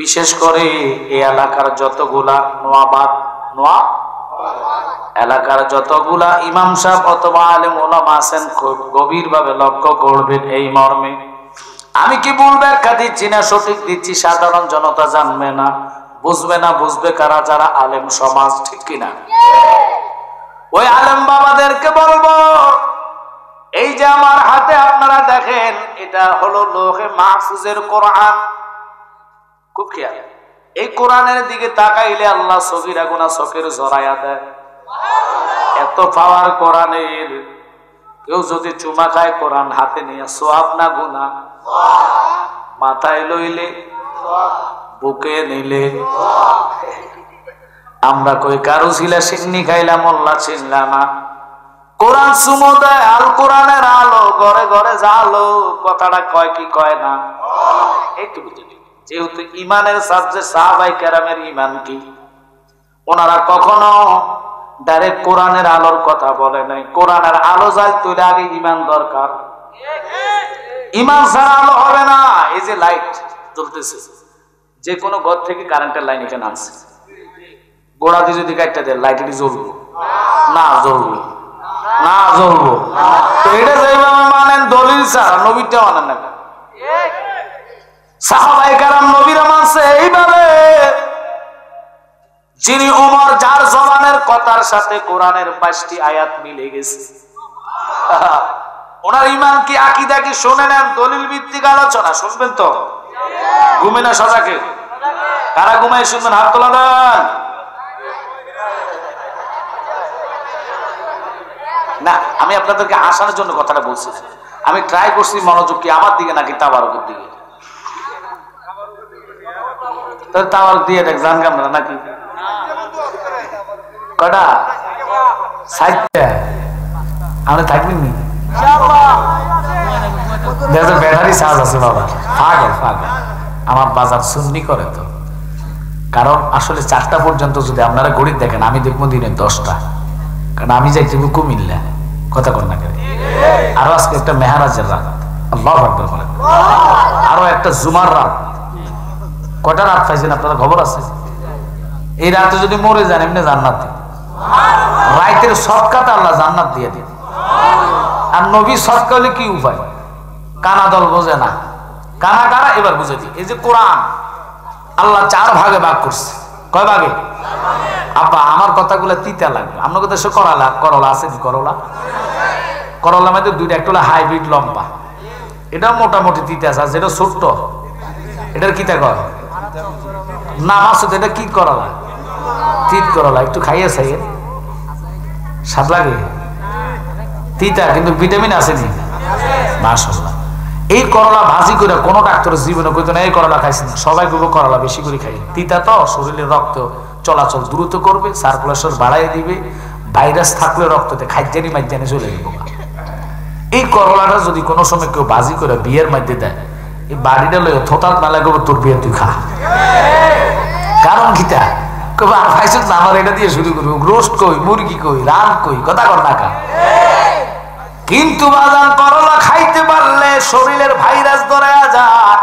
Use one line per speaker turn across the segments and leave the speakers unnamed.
বিশেষ করে এই এলাকার যতগুলা এলাকার যতগুলা ইমাম সাহেব অথবা আলেম ওলামা আছেন খুব গভীরভাবে লক্ষ্য করবেন এই মর্মে। আমি কি ভুল ব্যাখ্যা দিচ্ছি না সঠিক দিচ্ছি, সাধারণ জনতা জানবে না, বুঝবে না, বুঝবে কারা? যারা আলেম সমাজ, ঠিক কিনা? ওই আলেম বাবাদেরকে বলবো, এই যে আমার হাতে আপনারা দেখেন, এটা হলো লোহে মাহফুজের কোরআন। খুব খেয়াল, এই কোরআনের দিকে তাকাইলে আল্লাহ সগীরা গুনাহ চোখের জড়াইয়া দেয়। এত পাওয়ার কোরআনের, কেউ যদি চুমা খায় কোরআন হাতে নিয়ে, সওয়াব না গুনাহ? মাথায় লইলে, বুকে নিলে। আমরা কই কারো ছিলা সিন্নি খাইলাম, মোল্লা ছিলাম না। কোরআন চুমো দেয়, আল কোরআনের আলো ঘরে ঘরে জালো। কথাটা কয় কি কয় না? একটু বুঝে নিন। যেহেতু ইমানের সাবজেক্ট সাহাবায়ে কেরামের ইমান কি, ওনারা কখনো ডাইরেক্ট কোরআনের আলোর কথা বলে নাই। কোরআনের আলো যায় তুলে আগে ইমান দরকার। ইমান ছাড়া আলো হবে না। এই যে লাইট জ্বলতেছে, যে কোনো ঘর থেকে কারেন্টের লাইন এখানে আনছে, গোড়া দিয়ে যদি কাটতে দেয় লাইট এটি জ্বলবো না? জ্বলবো না? জ্বলবো। তো এটা যেভাবে মানেন দলিল ছাড়া, নবীটা মানেন না। সাহাবায়ে কেরাম নবীরা মানছে এইভাবে। যিনি ওমর, যার জবানের কথার সাথে কোরআনের 5টি আয়াত মিলে গেছে, ওনার ইমান কি, আকীদা কি? শুনে নেন, দলিল ভিত্তিক আলোচনা শুনবেন তো? ঘুমে না সজাকে? কারা ঘুমায় শুনবেন? হাত তোলা দেন। না, আমি আপনাদেরকে হাসানোর জন্য কথাটা বলছি। আমি ট্রাই করছি মনোযোগ কি আমার দিকে নাকি তাবারকের দিকে। তাবারক দিয়ে দেখ, জান কামরা নাকি কটা? 60টা। আমরা থাকবেন নি? ব্যাটারি চার্জ আছে বাবা। পাগল আমার বাজার সুন্নি করে তো। কারণ আসলে 4টা পর্যন্ত যদি আপনারা গড়ি দেখেন, আমি দেখবো দিনে 10টা। কারণ আমি যাই তুমি কুমিল্লা, কথা কর না কেন? আরো আজকে একটা মেহরাজের রাত, আল্লাহু আকবার বলেন। আরো একটা জুমার রাত। কটা রাত পাইছেন আপনারা খবর আছে? এই রাতে যদি মরে যান এমনি জান্নাত দিন। রাতের সদকাতে আল্লাহ জান্নাত দিয়ে দিন। আর নবী সদকা হলে কি উপায়? কানা দল বোঝে না। কানা কারা এবার বুঝে দিই। এই যে কোরআন আল্লাহ 4 ভাগে ভাগ করছে। কয় ভাগে? আব্বা আমার কথাগুলো তিতা লাগবে। আপনার দেশে করলা আছে? করলা মধ্যে 2টা, একটা হলো হাইব্রিড লম্বা, এটা মোটামুটি তিতা আছে। যেটা ছোট্ট, এটার কিতা কর না মাসুদ, এটা কি করলা? তিত করলা। একটু খাইয়ে খাইয়ে স্বাদ লাগে, তিতা কিন্তু ভিটামিন আছে নি? মাশাআল্লাহ। এই করলা ভাজি করে কোন ডাক্তার জীবনে কইতো না এই করলা খাইছেন। সবাই কইবো করলা বেশি করে খাই। তিতা তো শরীরে রক্ত চলাচল দ্রুত করবে, সার্কুলেশন বাড়াই দিবে, ভাইরাস থাকলে রক্ততে খাইজানি মাইজানি চলে যাবে। এই করলাটা যদি কোনো সময় কেউ ভাজি করে বিয়ের মধ্যে দেয়, এই বাড়িটা লয়ে থোতাত না লাগবে, তোর বিয়ে তুই খা। কারণ কিতা কইবো আর খাইছেন না, আমার এটা দিয়ে শুরু করবো। রোস্ট কই, মুরগি কই, রান কই, কথা কর না কা। কিন্তু বাজান করলা খাইতে পারলে শরীরের ভাইরাস ধরে যায়।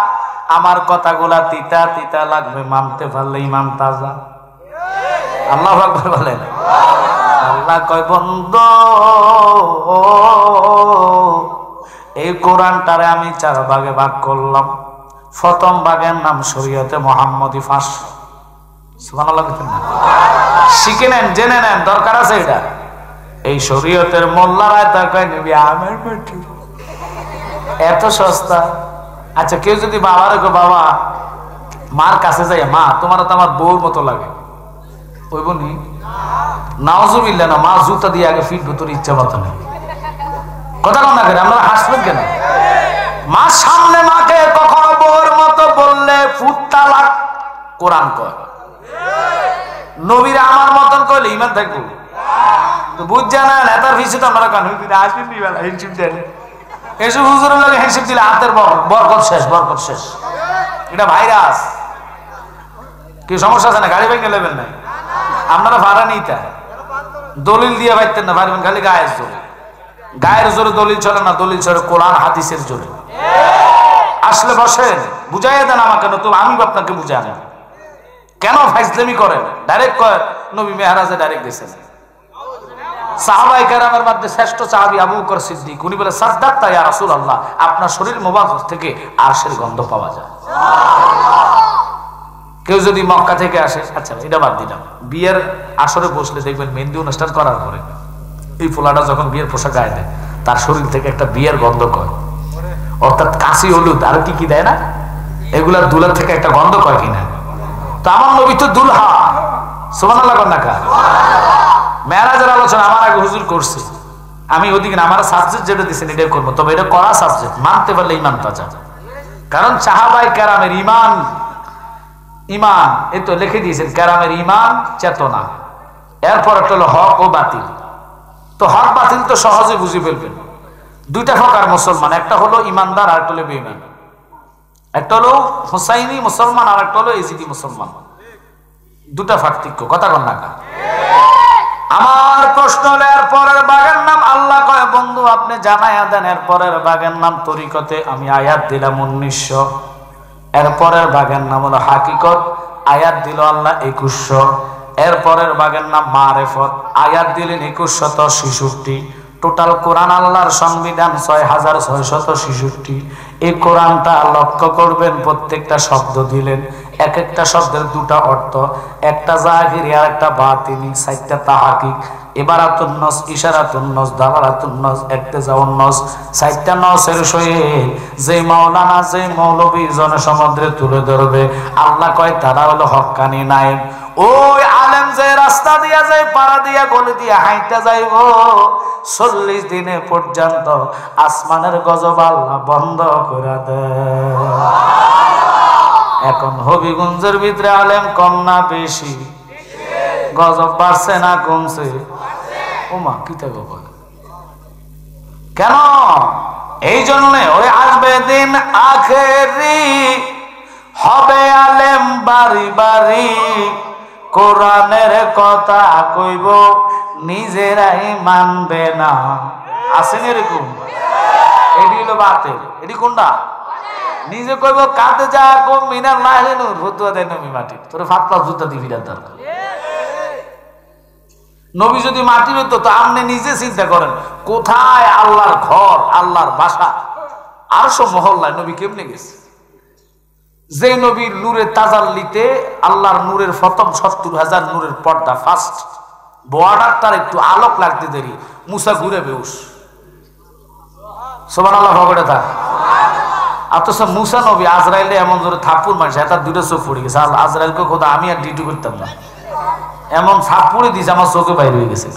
আমার কথাগুলা তিতা তিতা লাগবে, মানতে পারলে ইমান তাজা। আল্লাহু আকবার বলেন। আল্লাহ কয় বন্ধু, এই কোরআনটারে আমি 4 ভাগে ভাগ করলাম। প্রথম ভাগের নাম শরীয়তে মুহাম্মদী ফাঁস। সুবহানাল্লাহ। শিখে নেন, জেনে নেন, দরকার আছে এটা। এই শরীয়তের মোল্লারা তাকায় নিবি আমার পেটে, এত সস্তা। আচ্ছা কেউ যদি বাবার বাবা মার কাছে যায়, মা তোমার তো আমার বউর মতো লাগে, ওই বনি নাউজুবিল্লাহ না, মা জুতা দিয়ে আগে ফিটবো, তোর ইচ্ছা মতো নেই। কথা কম না করে আমরা হাসবেন কেন? মা সামনে মাকে কখনো বউর মতো বললে ফুটতা লাগ। কোরআন কয় নবীরা আমার মতন কইলে ইমান থাকবো। তো বুঝছে না, নেতার পিছু তো আমরা কান আসবেন বেলা হিসেব দেন, এসব হুজুরের লাগে হিসেব দিলে হাতের বরকত শেষ, বরকত শেষ। এটা ভাইরাস। কি সমস্যা আছে না? গাড়ি ভেঙে নেবেন না আপনারা, ভাড়া নেই তা দলিল দিয়ে পাইতেন না, পারবেন খালি গায়ের জোরে। গায়ের জোরে দলিল চলে না, দলিল চলে কোরআন হাদিসের জোরে। আসলে বসেন, বুঝাইয়া দেন আমাকে, নতুন আমি আপনাকে বুঝাই না। কেন ফাইজলামি করেন? ডাইরেক্ট কয় নবী মেহরাজে ডাইরেক্ট গেছেন। সাহাবায়ে কেরামের মধ্যে শ্রেষ্ঠ সাহাবী আবু বকর সিদ্দিক, উনি বলে সাদ্দাকতা ইয়া রাসূলুল্লাহ, আপনার শরীর মোবারক থেকে আরশের গন্ধ পাওয়া যায়। কেউ যদি মক্কা থেকে আসে, আচ্ছা এটা বাদ দিলাম, বিয়ের আসরে বসলে দেখবেন মেহেন্দি অনুষ্ঠান করার পরে এই পোলাটা যখন বিয়ের পোশাক গায়ে দেয়, তার শরীর থেকে একটা বিয়ের গন্ধ কয়, অর্থাৎ কাশি হলুদ আর কি কি দেয় না, এগুলার দুলার থেকে একটা গন্ধ কয় কিনা। তো আমার নবী তো দুলহা, সুবহানাল্লাহ কন্যা কা। মেরাজের আলোচনা আমার আগে হুজুর করছে, আমি ওদিকে আমার সাবজেক্ট যেটা দিচ্ছেন এটাই করবো, তবে এটা করা সাবজেক্ট, মানতে পারলে ইমান তাজা। কারণ সাহাবায়ে কেরামের ইমান, ইমান এই তো লিখে দিয়েছেন, কেরামের ইমান চেতনা, এরপর একটা হলো হক ও বাতিল। তো হক বাতিল তো সহজে বুঝে ফেলবেন। দুইটা প্রকার মুসলমান, একটা হলো ইমানদার আর একটা হলো বেঈমান। একটা হলো হুসাইনি মুসলমান আর একটা হলো ইজিদি মুসলমান, দুটা পার্থক্য, কথা কন না কা। আমার প্রশ্ন হলো এর পরের বাগের নাম, আল্লাহ কয় বন্ধু আপনি জানায়া দেন এর পরের বাগের নাম তরিকতে, আমি আয়াত দিলাম 1900, এর পরের বাগের নাম হলো হাকিকত, আয়াত দিল আল্লাহ 2100, এর পরের বাগের নাম মারেফত, আয়াত দিলেন 2166। টোটাল কোরআন আল্লাহর সংবিধান 6666। এই কোরআনটা লক্ষ্য করবেন, প্রত্যেকটা শব্দ দিলেন, এক একটা শব্দের দুটা অর্থ, একটা জাহিরি আর একটা বাতিনি, চারটা তাহাকিক, ইবারাতুন নস, ইশারাতুন নস, দালালাতুন নস, ইক্তেজাউন নস, চারটা নসের সয়ে যে মাওলানা যে মৌলবী জনসমুদ্রে তুলে ধরবে, আল্লাহ কয় তারা হলো হক্কানি নায়েব। ওই আলেম যে রাস্তা দিয়া যায়, পাড়া দিয়া গলি দিয়া হাইটা যাইব, 40 দিনে পর্যন্ত আসমানের গজব আল্লাহ বন্ধ করে দেয়। এখন হবিগঞ্জের ভিতরে আলেম কম না বেশি? গজব বাড়ছে না কমছে? ওমা কি থাকো বলে কেন? এই জন্য ওই আসবে দিন আখেরি, হবে আলেম বাড়ি বাড়ি, কোরআনের কথা কইব নিজেরাই মানবে না। আসেন এরকম? এটি হলো বাতিল। এটি কোনটা? নিজে কইব কাঁদে যা কম মিনার লাহিনুর ফতুয়া দেয় নবী মাটি, তোর ফাতলা জুতা দিবি না দরকার। নবী যদি মাটি হইতো তো আপনি নিজে চিন্তা করেন, কোথায় আল্লাহর ঘর, আল্লাহর বাসা, আরশ মহল্লায় নবী কেমনে গেছে? যে নবীর নূরের তাজাল্লিতে আল্লাহর নূরের প্রথম 70,000 নূরের পর্দা ফার্স্ট বর্ডার, তার একটু আলোক লাগতে দেরি, মুসা ঘুরে বেউস। সুবহানাল্লাহ ভগড়ে থাক। অথচ মুসা নবী আজরাইলে এমন জোরে থাপ্পুর মারছে, তার দুটো চোখ পড়ে গেছে। আজরাইলকে খোদা আমি আর ডিউটি করতাম না, এমন থাপ্পুড়ে দিয়েছে আমার চোখে বাইরে হয়ে গেছে।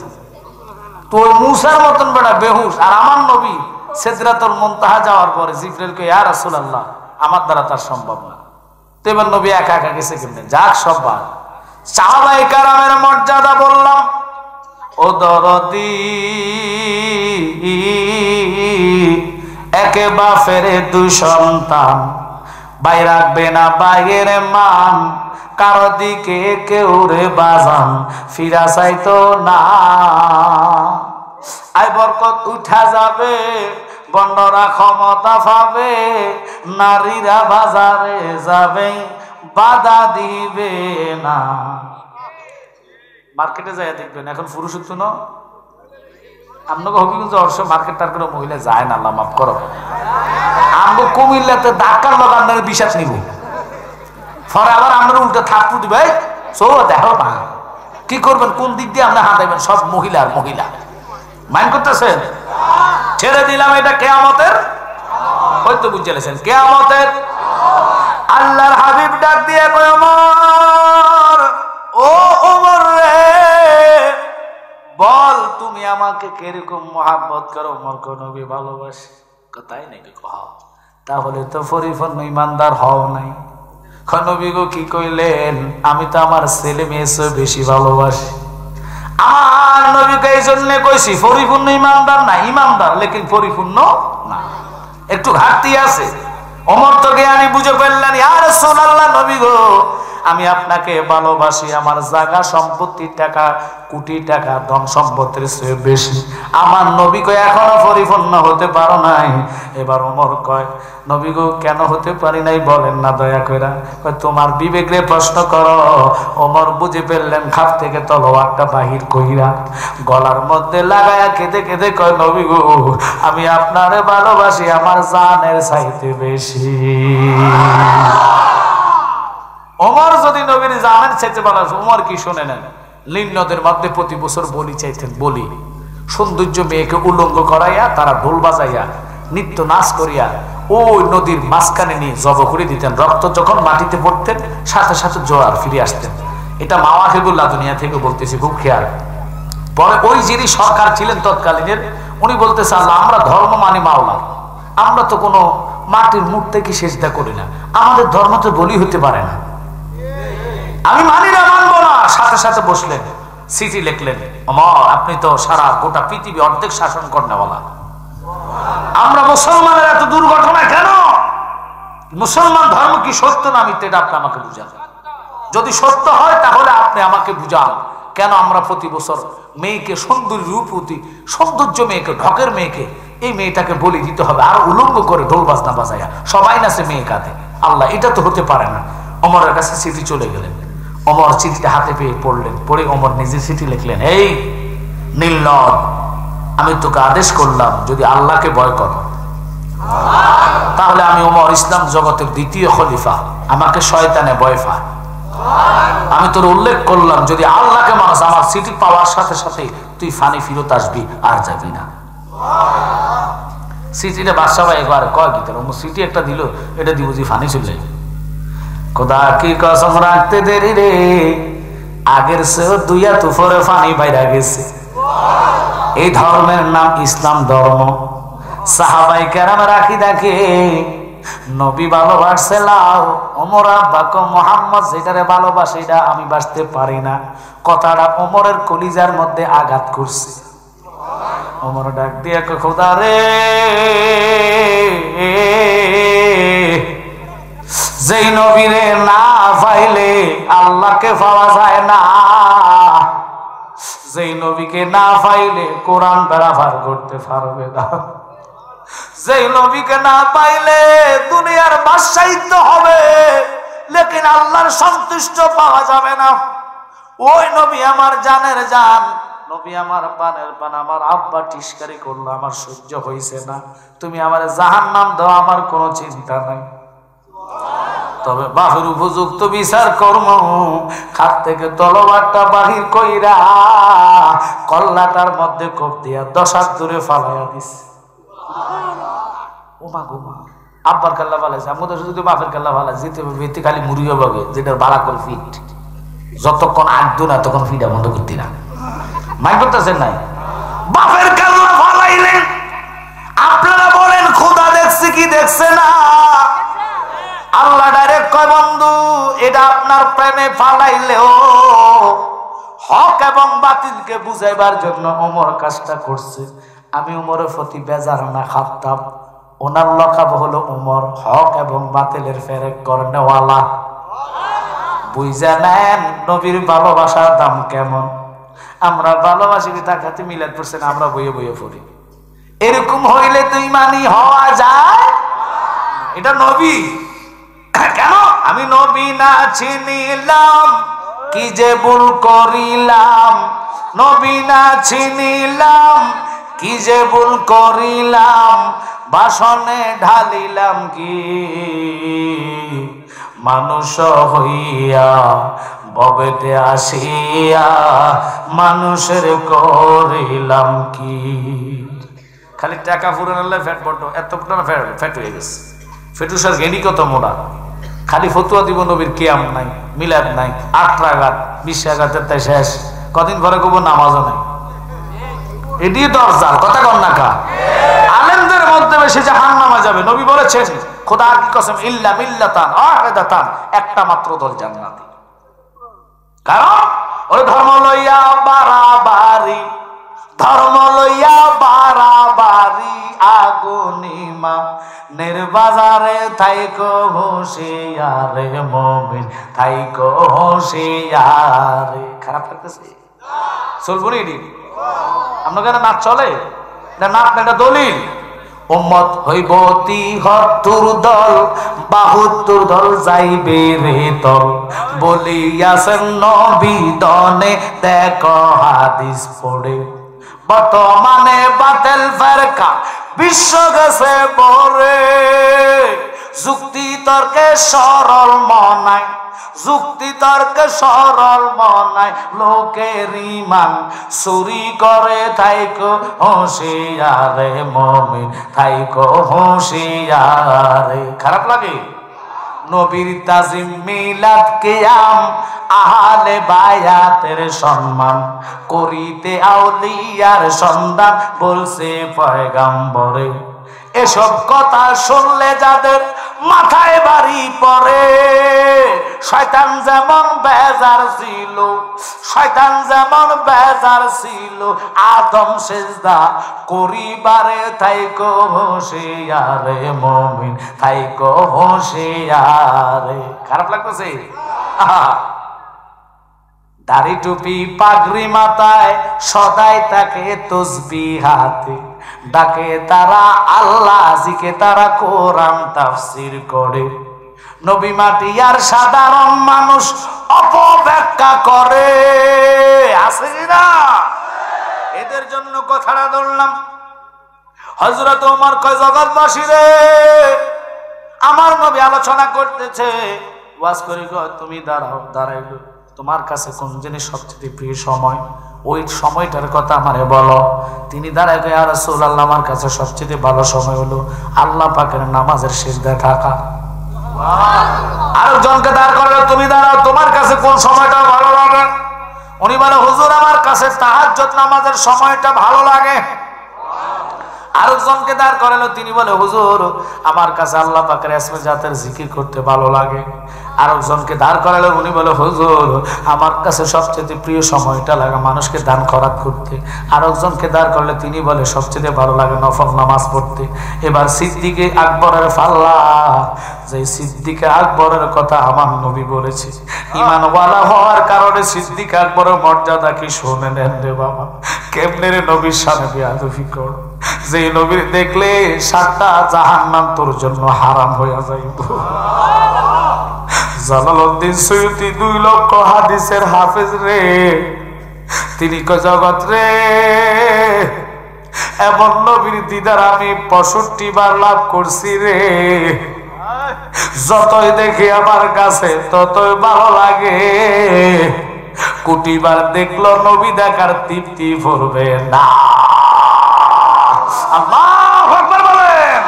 তো ওই মুসার মতন বেটা বেহুশ, আর আমার নবী সিদরাতুল মুনতাহা যাওয়ার পরে জিবরাইলকে ইয়া রাসূলুল্লাহ আমার দ্বারা তার সম্ভব না। তো এবার নবী একা একা গেছে কেমনে? যাক সব বাদ। সাহাবায়ে কেরামের মর্যাদা বললাম, ও দরদি একে বাপের 2 সন্তান, ভাই রাখবে না ভাইয়ের মান, কারো দিকে কেউ রে বাজান ফিরা চাইতো না। আই বরকত উঠা যাবে, বন্ডরা ক্ষমতা পাবে, নারীরা বাজারে যাবে বাধা দিবে না। মার্কেটে যাই দেখবেন এখন পুরুষ ন আপনাকে হবিগঞ্জ অবশ্য মার্কেট টার কোনো মহিলা যায় না, আল্লাহ মাফ করো। আমগো কুমিল্লাতে ডাক্তার লোক আপনার বিশ্বাস নিব, পরে আবার আমরা উল্টো থাপ্পু দিবে, সো দেখো না কি করবেন, কোন দিক দিয়ে আপনি হাঁটাইবেন, সব মহিলার মহিলা মাইন্ড করতেছেন। ছেড়ে দিলাম, এটা কিয়ামতের, হয়তো বুঝেছেন কিয়ামতের। আল্লাহর হাবিব ডাক দিয়ে কয় ওমর, ও ওমর রে বল তুমি আমাকে কিরকম মহাব্বত করো? ওমর কো নবী ভালোবাসি। তাই নাকি? কও তাহলে তো পরিপূর্ণ ইমানদার হও নাই। নবী গো কি কইলেন? আমি তো আমার ছেলে মেয়ে বেশি ভালোবাসি। আমার নবীকে এই জন্য কইছি পরিপূর্ণ ইমানদার না, ইমানদার লেকিন পরিপূর্ণ না, একটু ঘাটতি আছে। ওমর তো জ্ঞানী বুঝে ফেললেন, ইয়া রাসূলুল্লাহ নবী গো আমি আপনাকে ভালোবাসি, আমার জায়গা সম্পত্তি টাকা কোটি টাকা ধন সম্পত্তির চেয়ে বেশি। আমার নবী কয় এখনো পরিপূর্ণ হতে পারো নাই। এবার ওমর কয় নবী গো কেন হতে পারি নাই বলেন না দয়া করে। কয় তোমার বিবেকরে প্রশ্ন করো। ওমর বুঝে ফেললেন, খাপ থেকে তলোয়ারটা বাহির কইরা গলার মধ্যে লাগায়া কেঁদে কেঁদে কয় নবী গো আমি আপনারে ভালোবাসি আমার জানের চাইতে বেশি। ওমর যদি নবীর জানের চাইতে ভালোবাসে, ওমর কি শুনে নেন, নীল নদের মধ্যে প্রতি বছর বলি চাইতেন। বলি সৌন্দর্য মেয়েকে উলঙ্গ করাইয়া তারা ঢোল বাজাইয়া নৃত্য নাচ করিয়া ওই নদীর মাঝখানে নিয়ে জব করে দিতেন। রক্ত যখন মাটিতে পড়তেন সাথে সাথে জোয়ার ফিরে আসতেন। এটা মাওয়াহিবুল্লাহ দুনিয়া থেকে বলতেছি, খুব খেয়াল। পরে ওই যিনি সরকার ছিলেন তৎকালীনের, উনি বলতেছে আল্লাহ আমরা ধর্ম মানি মাওলা, আমরা তো কোনো মাটির মূর্তিকে সেজদা করি না, আমাদের ধর্ম তো বলি হতে পারে না, আমি মানি না, মানবো না। সাথে সাথে বসলেন, চিঠি লিখলেন, ওমর আপনি তো সারা গোটা পৃথিবী অর্ধেক শাসন করনেওয়ালা, আমরা মুসলমানের এত দুর্ঘটনা কেন? মুসলমান ধর্ম কি সত্য না মিথ্যা, এটা আপনি আমাকে বুঝান। যদি সত্য হয় তাহলে আপনি আমাকে বুঝান কেন আমরা প্রতি বছর মেয়েকে সুন্দরী রূপবতী সৌন্দর্য মেয়েকে, ঢকের মেয়েকে, এই মেয়েটাকে বলি দিতে হবে আর উলঙ্গ করে ঢোল বাজনা বাজাইয়া সবাই নাচে মেয়ে কাঁদে। আল্লাহ এটা তো হতে পারে না। ওমরের কাছে চিঠি চলে গেলেন। ওমর চিঠিটা হাতে পেয়ে পড়লেন। পড়ে ওমর নিজে চিঠি লিখলেন, এই নীলনদ আমি তোকে আদেশ করলাম যদি আল্লাহকে ভয় করো তাহলে আমি ওমর ইসলাম জগতের দ্বিতীয় খলিফা, আমাকে শয়তানে ভয় পায়। আমি তোর উল্লেখ করলাম যদি আল্লাহকে মানুষ, আমার চিঠি পাওয়ার সাথে সাথে তুই ফানি ফিরত আসবি আর যাবি না। চিঠিটা বাদশা ভাই একবার কয় কি তোর চিঠি একটা দিল, এটা দিব যে ফানি চলে খোদা কি কসম রাখতে দেরি রে, আগের চেয়েও দুইয়া তুফরে ফানি বাইরা গেছে। এই ধর্মের নাম ইসলাম ধর্ম। সাহাবাই কেরাম রাখি দেখে নবী ভালোবাসছে লাও, ওমর আব্বাকে মোহাম্মদ যেটারে ভালোবাসে এটা আমি বাঁচতে পারি না। কথাটা ওমরের কলিজার মধ্যে আঘাত করছে। ওমর ডাক দিয়ে খোদা রে, যেই নবীরে না পাইলে আল্লাহকে পাওয়া যায় না, যেই নবীকে না পাইলে কোরআন ব্যবহার করতে পারবে না, যেই নবীকে না পাইলে দুনিয়ার বাদশাহিত্ব হবে লেকিন আল্লাহর সন্তুষ্ট পাওয়া যাবে না। ওই নবী আমার জানের জান, নবী আমার পানের পান। আমার আব্বা টিস্কারি করলো, আমার সহ্য হইছে না, তুমি আমার জাহান্নাম দাও, আমার কোনো চিন্তা নাই, তবে বাহুর উপযুক্ত বিচার কর্ম। খাত থেকে তলোয়ারটা বাহির কইরা কল্লাটার মধ্যে কোপ দিয়া 10 হাত দূরে ফালাইয়া দিছে। ওমা গোমা, আব্বার কাল্লা ফালাইছে, আমাদের যদি বাপের কাল্লা ফালাই যেতে হবে খালি মুড়িও পাবে, যেটা বাড়া করে ফিট, যতক্ষণ আঁকতো না তখন ফিটা বন্ধ করতি না। মাই করতেছেন নাই? বাপের কাল্লা ফালাইলেন, আপনারা বলেন খোদা দেখছে কি দেখছে না? আল্লাহ ডাইরেক্ট কয় বন্ধু এটা আপনার প্রেমে ফালাইলেও হক এবং বাতিলকে বুঝাইবার জন্য ওমর কাজটা করছে। আমি ওমরের প্রতি বেজার না খাতাম, ওনার লকাব হলো ওমর, হক এবং বাতিলের ফেরেক করনেওয়ালা। বুঝা নেন নবীর ভালোবাসার দাম কেমন। আমরা ভালোবাসি তাকাতে মিলাদ পড়ছে না, আমরা বইয়ে বইয়ে পড়ি। এরকম হইলে তুই মানি হওয়া যায়? এটা নবী কেন? আমি নবী না চিনিলাম কি যে ভুল করিলাম, নবী না চিনিলাম কি যে ভুল করিলাম, বাসনে ঢালিলাম কি মানুষ হইয়া, ভবেতে আসিয়া মানুষের করিলাম কি। খালি টাকা ফুরে নিলে ফ্যাট বড্ড, এত ফ্যাট হয়ে গেছে। ফেটুসার গেনি কত মোড়া, খালি ফতুয়া দিব নবীর কিয়াম নাই, মিলাদ নাই, 8 রাকাত 20 রাকাতের তাই শেষ। কদিন ঘরে কব নামাজও নাই, এটি দরজাল কথা কন না কা। আলেমদের মধ্যে বেশি জাহান্নামে যাবে। নবী বলেছেন খোদার কি কসম ইল্লা মিল্লাতান ওয়াহিদাতান, একটা মাত্র দল জান্নাতি। কারণ ওই ধর্ম লইয়া বাড়াবাড়ি, ধর্ম লইয়া বাড়াবাড়ি, আগ কুনিমা নির্বাজারে থাইকো হুঁশিয়ারে মুমিন থাইকো হুঁশিয়ারে। খারাপ লাগতেছে? চলবো নি এটি? আপনার কেন নাচ চলে না? নাচ না, এটা দলিল। উম্মত হইব ৭৩ দল, ৭২ দল যাইবে রে দল, বলিয়াছেন নবী দনে, দেখো হাদিস পড়ে। বর্তমানে বাতিল ফেরকা বিশ্ব গেছে পরে, যুক্তি তর্কে সরল মনায়, যুক্তি তর্কে সরল মনায়, লোকের ইমান চুরি করে থাইকো হুঁশিয়ারে মুমিন থাইকো হুঁশিয়ারে। খারাপ লাগে? নবীর তাজিম মিলাদ কিয়াম আহলে বায়াতের সম্মান করিতে আউলিয়ার সন্ধান বলছে পয়গাম্বরে। এসব কথা শুনলে যাদের মাথায় বাড়ি পড়ে, শয়তান যেমন বেজার ছিল, শয়তান যেমন বেজার ছিল, আদম সেজদা করিবারে থাইকো হুঁশিয়ারে মুমিন থাইকো হুঁশিয়ারে। খারাপ লাগতেছে? দাড়ি টুপি পাগড়ি মাথায় সদাই তাকে তসবিহ হাতে, ডাকে তারা আল্লাহ, জিকে তারা কোরআন তাফসীর করে। নবী মাটি আর সাধারণ মানুষ অপব্যাখ্যা করে, আছে না? এদের জন্য কথাটা ধরলাম। হযরত ওমর কয়, জগৎবাসী রে, আমার নবী আলোচনা করতেছে, ওয়াজ করি কয় তুমি দাঁড়াও। দাঁড়াইলো, তোমার কাছে কোন জিনিস সবচেয়ে প্রিয় সময়, ওই সময়টার কথা আমারে বলো। তিনি দাঁড়ায় গিয়ে, ইয়া রাসূলুল্লাহ, আমার কাছে সবচেয়ে ভালো সময় হলো আল্লাহ পাকের নামাজের সিজদায় থাকা। আরেকজনকে দাঁড় করলো, তুমি দাঁড়াও, তোমার কাছে কোন সময়টা ভালো লাগে? উনি বলে, হুজুর, আমার কাছে তাহাজ্জুদ নামাজের সময়টা ভালো লাগে। আরেকজনকে দাঁড় করালো, তিনি বলে, হুজুর, আমার কাছে আল্লাহ পাকের ইসমে জাতের জিকির করতে ভালো লাগে। আরেকজনকে দাঁড় করালো, উনি বলে, হুজুর, আমার কাছে সবচেয়ে প্রিয় সময়টা লাগে মানুষকে দান খয়রাত করতে। আরেকজনকে দাঁড় করলে তিনি বলে, সবচেয়ে ভালো লাগে নফল নামাজ পড়তে। এবার সিদ্দিকে আকবরের পাল্লা, যে সিদ্দিকে আকবরের কথা আমার নবী বলেছে, ঈমানওয়ালা হওয়ার কারণে সিদ্দিক আকবরের মর্যাদা কি শুনে নেন রে বাবা। কেমনে রে নবীর সামনে বেয়াদবি কর, যে নবীর দেখলে ৭টা জাহান্নাম তোর জন্য হারাম হইয়া যাইব। জালালউদ্দিন সৈয়দী ২ লক্ষ হাদিসের হাফেজ রে, তিনি কয়, জগৎ রে, এমন নবীর দিদার আমি ৬৫ বার লাভ করছি রে, যতই দেখি আমার কাছে ততই ভালো লাগে। কোটিবার দেখলো নবী দেখার তৃপ্তি ভরবে না। আল্লাহু আকবার বলেন।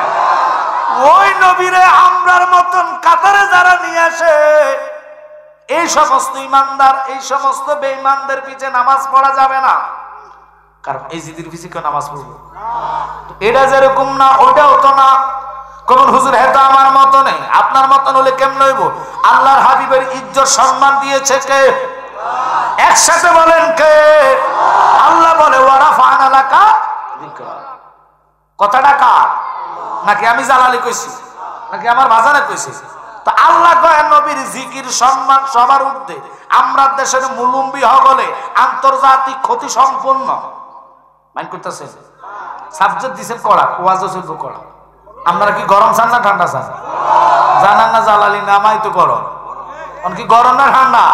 ওই নবীরে আমরার মতন কাতারে যারা নিয়ে আসে, এই সমস্ত ইমানদার, এই সমস্ত বেঈমানদের পিছে নামাজ পড়া যাবে না। কারণ এই জিদির পিছে কেউ নামাজ পড়বে? এটা যেরকম না, ওইটাও তো না। কোন হুজুর, হ্যাঁ তো আমার মত নেই, আপনার মতন হলে কেমন হইব? আল্লাহর হাবিবের ইজ্জত সম্মান দিয়েছে কে? একসাথে বলেন কে? আল্লাহ বলে, ওয়ারাফা'না লাকা যিকরা। কথাটা কার? নাকি আমি জালালি কইছি, নাকি আমার বাজারে কইছি? তো আল্লাহ কয় নবীর জিকির সম্মান সবার ঊর্ধ্বে। আমরা দেশের মুলুম্বি হগলে আন্তর্জাতিক ক্ষতি সম্পন্ন মাইন করতেছে। সাবজেক্ট দিছেন কড়া, ওয়াজও চলব কড়া। আপনারা কি গরম চান না ঠান্ডা চান? জানান না জালালি নামাই তো গরম। কি গরম না ঠান্ডা?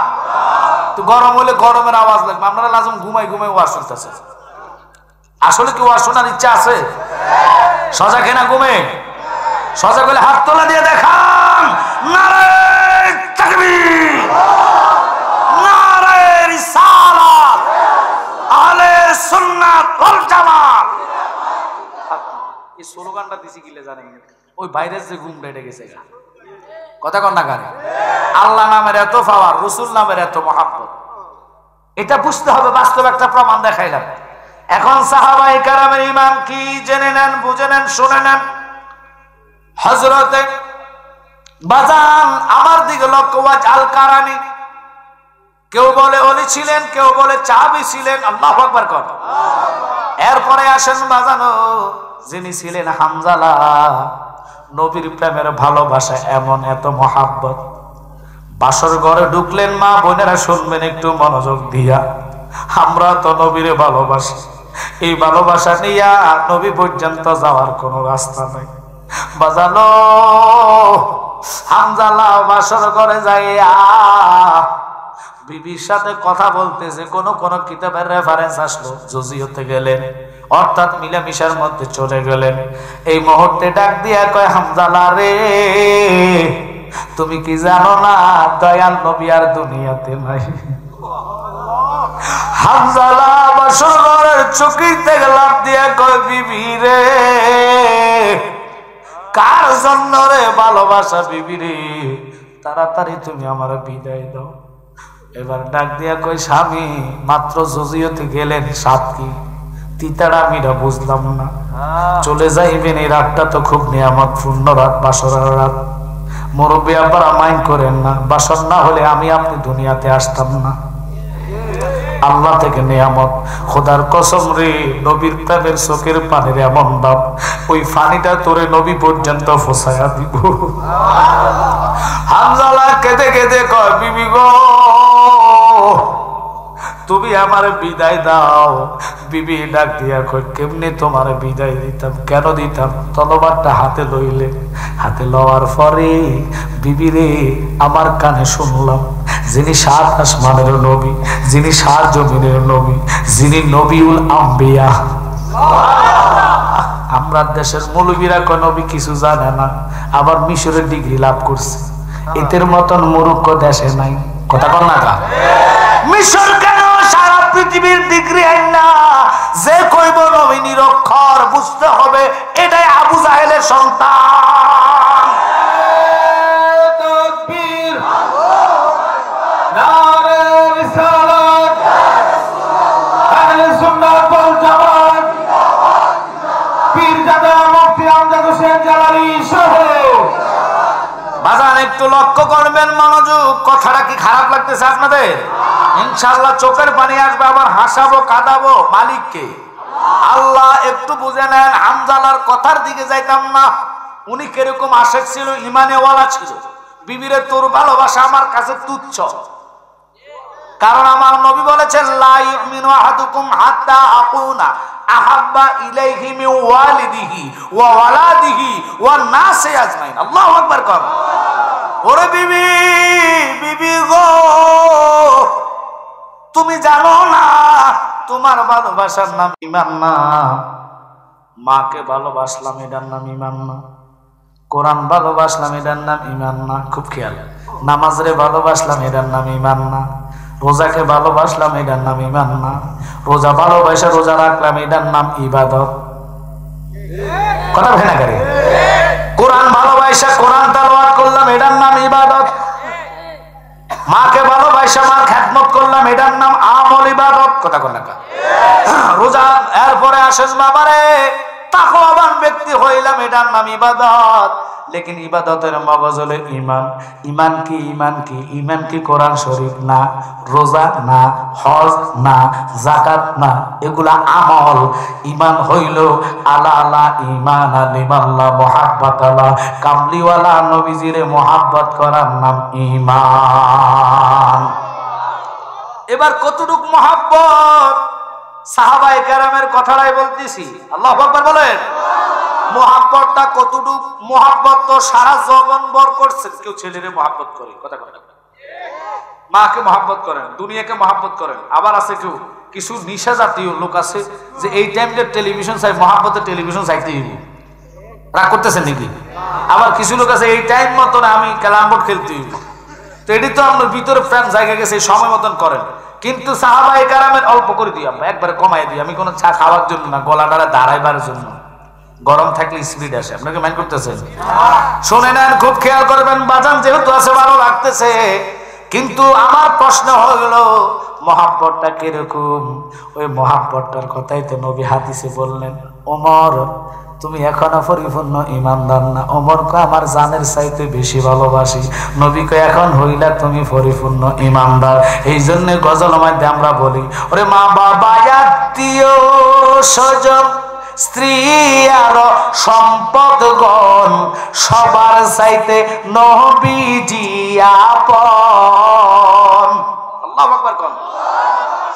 তো গরম হলে গরমের আওয়াজ লাগবে। আপনারা লাজম ঘুমাই ঘুমাই ওয়াজ শুনতেছে। আসলে কি ওয়াজ শোনার ইচ্ছা আছে? সজাগ না ঘুমে? সজাগ হলে হাত তোলা দিয়ে দেখান। নারে তাকবীর, নারে রিসালাত, আহলে সুন্নাত ওয়াল জামাত। এই স্লোগানটা দিছি কিলে জানেন? ওই ভাইরাস যে ঘুম ডেটে গেছে গা। কথা কন না কানে? আল্লাহ নামের এত পাওয়ার, রাসূল নামের এত মহব্বত, এটা বুঝতে হবে। বাস্তব একটা প্রমাণ দেখাইলাম। এখন সাহাবায়ে কেরামের ঈমান কি জেনে নেন, বুঝে নেন, শুনে নেন। হযরতে বাজান আমার দিকে লক্ষ্য, ওয়াজ আল কারানি, কেউ বলে ওলি ছিলেন, কেউ বলে চাবি ছিলেন। আল্লাহু আকবার কর। এরপরে আসেন বাজানো, যিনি ছিলেন হামজালা, নবীর প্রেমের ভালোবাসা এমন এত মহাব্বত। বাসর ঘরে ঢুকলেন, মা বোনেরা শুনবেন একটু মনোযোগ দিয়া, আমরা তো নবীরে ভালোবাসি, এই ভালোবাসা নিয়া নবী পর্যন্ত যাওয়ার কোন রাস্তা নাই। বাজানো হামজালা বাসর ঘরে যাইয়া বিবির সাথে কথা বলতেছে, কোন কোন কিতাবের রেফারেন্স আসলো জজিয়তে গেলেন, অর্থাৎ মিলামিশার মধ্যে চলে গেলেন। এই মুহূর্তে ডাক দিয়া কয়, হামজালা রে, তুমি কি জানো না দয়াল নবী আর দুনিয়াতে নাই? হামজালা বাসর ঘরের চকিতে লাফ দিয়া কয়, বিবি রে, কার জন্য রে ভালোবাসা বিবি রে, তাড়াতাড়ি তুমি আমার বিদায় দাও। এবার ডাক দিয়া কয়, স্বামী মাত্র জজিয়তে গেলেন, সাত কি তিতারা আমিরা বুঝলাম না, চলে যাইবেন, এই রাতটা তো খুব নিয়ামত পূর্ণ রাত, বাসরের রাত, মুরব্বী আব্বারা মাইন্ড করেন না, বাসর না হলে আমি আপনি দুনিয়াতে আসতাম না, আল্লাহ থেকে নিয়ামত। খোদার কসম রে, নবীর প্রেমের চোখের পানির এমন দাম, ওই পানিটা তোরে নবী পর্যন্ত ফসায়া দিব। হামজালা কেঁদে কেঁদে কয়, বিবি গো, তুমি আমার বিদায় দাও। বিবি ডাক দিয়া কয়, কেমনে তোমার বিদায় দিতাম, কেন দিতাম? তলোয়ারটা হাতে লইলে, হাতে লওয়ার পরে বিবি রে, আমার কানে শুনলাম, যিনি সাত আসমানের নবী, যিনি সাত জমিনের নবী, যিনি নবীউল আম্বিয়া। আমরা দেশের মৌলবীরা কয় নবী কিছু জানে না, আবার মিশরের ডিগ্রি লাভ করছে, এদের মতন মূর্খ দেশে নাই। কথা কর না কা? মিশর কেন, সারা পৃথিবীর ডিগ্রি আইন না, যে কইব নবী নিরক্ষর, বুঝতে হবে এটাই আবু জাহেলের সন্তান। তাকবীর, নারে রিসালাত, আহলে সুন্নাত ওয়াল জামাত, পীরজাদা মুফতি আমজাদ হোসেন জালালী সহ। বাজান একটু লক্ষ্য করবেন, মনোযোগ। কথাটা কি খারাপ লাগতেছে আপনাদের? ইনশাআল্লাহ চোখের পানি আসবে, আবার হাসাবো কাঁদাবো মালিককে, আল্লাহ। একটু বুঝে নেন, হামজালার কথার দিকে যাইতাম না। উনি কিরকম আশেক ছিল, ইমানে ওয়ালা ছিল। বিবিরে তোর ভালোবাসা আমার কাছে তুচ্ছ, কারণ আমার নবী বলেছেন, লা ইউমিনু আহাদুকুম হাত্তা আকুনা আহাব্বা ইলাইহি মিন ওয়ালিদিহি ওয়া ওয়ালাদিহি ওয়ান নাসি আজমাইন। আল্লাহু আকবার কর। ওরে বিবি, বিবি গো, তুমি জানো না তোমার ভালোবাসার নাম ঈমান না? মাকে ভালোবাসলাম এটার নাম ঈমান না, কোরআন ভালোবাসলাম এটার নাম ঈমান না। খুব খেয়াল, নামাজরে ভালোবাসলাম এটার নাম ঈমান না, রোজাকে ভালোবাসলাম এটার নাম ঈমান না, রোজা ভালোবাসা রোজা রাখলাম এটার নাম ইবাদত। কথা ভেনা করে। কোরআন ভালোবাসা কোরআন তেলাওয়াত করলাম এটার নাম ইবাদত, মাকে ভালোবাসা মার খেদমত করলাম এটার নাম আমল ইবাদত। কথা কর না? রোজা এরপরে আসেন বাবারে, তাকওয়াবান ব্যক্তি হইলাম এটার নাম ইবাদত। লেকিন ইবাদতের মগজ হলো ঈমান। ঈমান কি? ঈমান কি? ঈমান কি কোরআন শরীফ না, রোজা না, হজ না, যাকাত না, এগুলা আমল। ঈমান হইল আলা আলা ঈমান লিমাল্লা মুহাব্বাত আলা, কামলিওয়ালা নবীজিরে মুহাব্বত করার নাম ঈমান। এবার কতটুক মুহাব্বত, সাহাবায়ে কেরামের কথাটাই বলতেছি। আল্লাহু আকবার বলেন। মুহাব্বতটা কতটুক? মুহাব্বত তো সারা জীবন ভর করছেন। কেউ ছেলেরে মুহাব্বত করে, কথা কথা, মাকে মুহাব্বত করেন, দুনিয়াকে মুহাব্বত করেন। আবার আছে কেউ, কিছু নিশা জাতীয় লোক আছে যে এই টাইমটা টেলিভিশন চাই, মুহাব্বতে টেলিভিশন চাইতে হইব। রাগ করতেছেন নাকি? আবার কিছু লোক আছে এই টাইম মতন আমি ক্যারাম বোর্ড খেলতে হইব। তো এটি তো আপনার ভিতরে ফ্যান জায়গা গেছে, সময় মতন করেন। কিন্তু সাহাবায়ে কেরামের অল্প করে দিই আমরা, একবারে কমাই দিই। আমি কোনো চা খাওয়ার জন্য না, গলাটা দাঁড়াইবার জন্য। গরম থাকলে স্পিড আসে, আপনাকে মাইন্ড করতেছেন? শুনে নেন, খুব খেয়াল করবেন। বাজান যেহেতু আছে ভালো লাগতেছে, কিন্তু আমার প্রশ্ন হলো মহাব্বতটা কিরকম? ওই মহাব্বতটার কথাই তো নবী হাদিসে বললেন। ওমর তুমি এখনো পরিপূর্ণ ইমানদার না। ওমর কয় আমার জানের চাইতে বেশি ভালোবাসি। নবী কয় এখন হইলা তুমি পরিপূর্ণ ইমানদার। এই জন্য গজল মধ্যে আমরা বলি, ওরে মা বাবা আত্মীয় স্বজন স্ত্রী আর সম্পদগণ সবার চাইতে নবীজি আপন। আল্লাহু আকবার কোন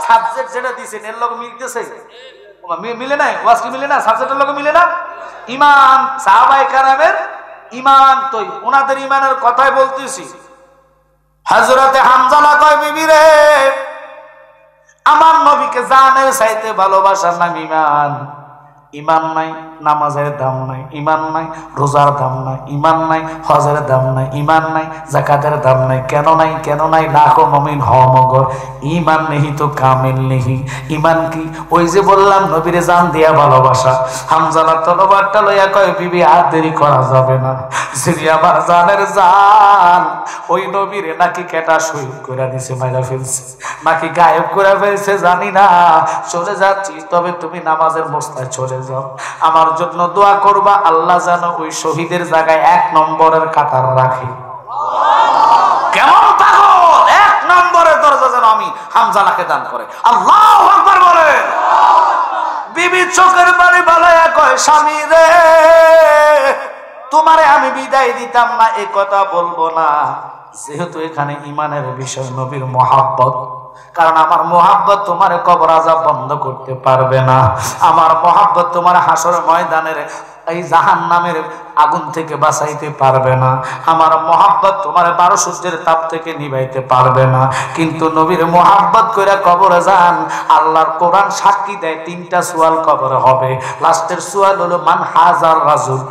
সাবজেক্ট যেটা দিয়েছেন এর লগে মিলতেছে? মিলে নাই? ওয়াজ কি মিলে না? সাবজেক্টের লগে মিলে না? ঈমান, সাহাবায়ে কেরামের ঈমান, তো ওনাদের ঈমানের কথাই বলতেছি। হযরতে হামজালা কয় বিবি রে, আমার নবীকে জানের চাইতে ভালোবাসার নাম ঈমান। ঈমান নাই, নামাজের দাম নাই। ঈমান নাই, রোজার দাম নাই। ঈমান নাই, হজের দাম নাই। ঈমান নাই, যাকাতের দাম নাই। কেন নাই? কেন নাই? লাখো মুমিন হ মগর, ঈমান নেহি তো কামিল নেহি। ঈমান কি? ওই যে বললাম নবীরে জান দিয়া ভালোবাসা। হামজালা তলোয়ারটা লইয়া কয় বিবি আর দেরি করা যাবে না, যিনি আমার জানের জান ওই নবীরে নাকি কেটা শহীদ করে দিছে, মাইরা ফেলছে, নাকি গায়েব করে ফেলছে জানি না। চলে যাচ্ছি, তবে তুমি নামাজের বস্তায় চলে যাও, আমার জন্য দোয়া করবা, আল্লাহ যেন ওই শহীদের জায়গায় 1 নম্বরের কাতার রাখে। কেমন পাগল! 1 নম্বরের দরজা যেন আমি হামজালাকে দান করে। আল্লাহু আকবার বলে। বিবি চোখের পানি বালায়া কয় স্বামী রে, তোমারে আমি বিদায় দিতাম না এ কথা বলবো না, যেহেতু এখানে ঈমানের বিষয়, নবীর মহাব্বত। কারণ আমার মহাব্বত তোমার কবর আযাব বন্ধ করতে পারবে না। আমার মহাব্বত তোমার হাসর ময়দানের এই জাহান্নামের আগুন থেকে বাঁচাইতে পারবে না। আমার মহাব্বত তোমার 12 সূর্যের তাপ থেকে নিভাইতে পারবে না। কিন্তু নবীর মহাব্বত করে কবরে যান, আল্লাহর কোরআন সাক্ষী দেয় 3টা সুয়াল কবরে হবে। লাস্টের সুয়াল হলো মান হাজার রাজুল।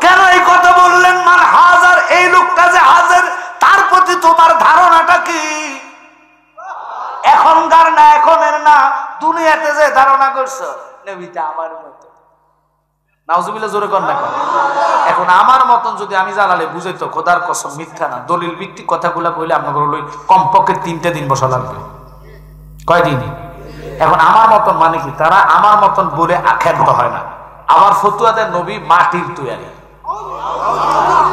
কেন এই কথা বললেন মান হাজার? এই লোকটা যে হাজার, তার প্রতি তোমার ধারণাটা কি? এখনকার না, এখনের না, দুনিয়াতে যে ধারণা করছো নবীটা আমার মতো। নাউজুবিল্লাহ, জোরে কর না। এখন আমার মতন যদি আমি জানালে বুঝাইতো, খোদার কসম মিথ্যা না, দলিল ভিত্তিক কথাগুলা কইলে আপনাদের কমপক্ষে 3 দিন বসা লাগবে। কয়দিন? এখন আমার মতন মানে কি? তারা আমার মতন বলে আখ্যান্ত হয় না। আমার ফতুয়াদের নবী মাটির তৈরি।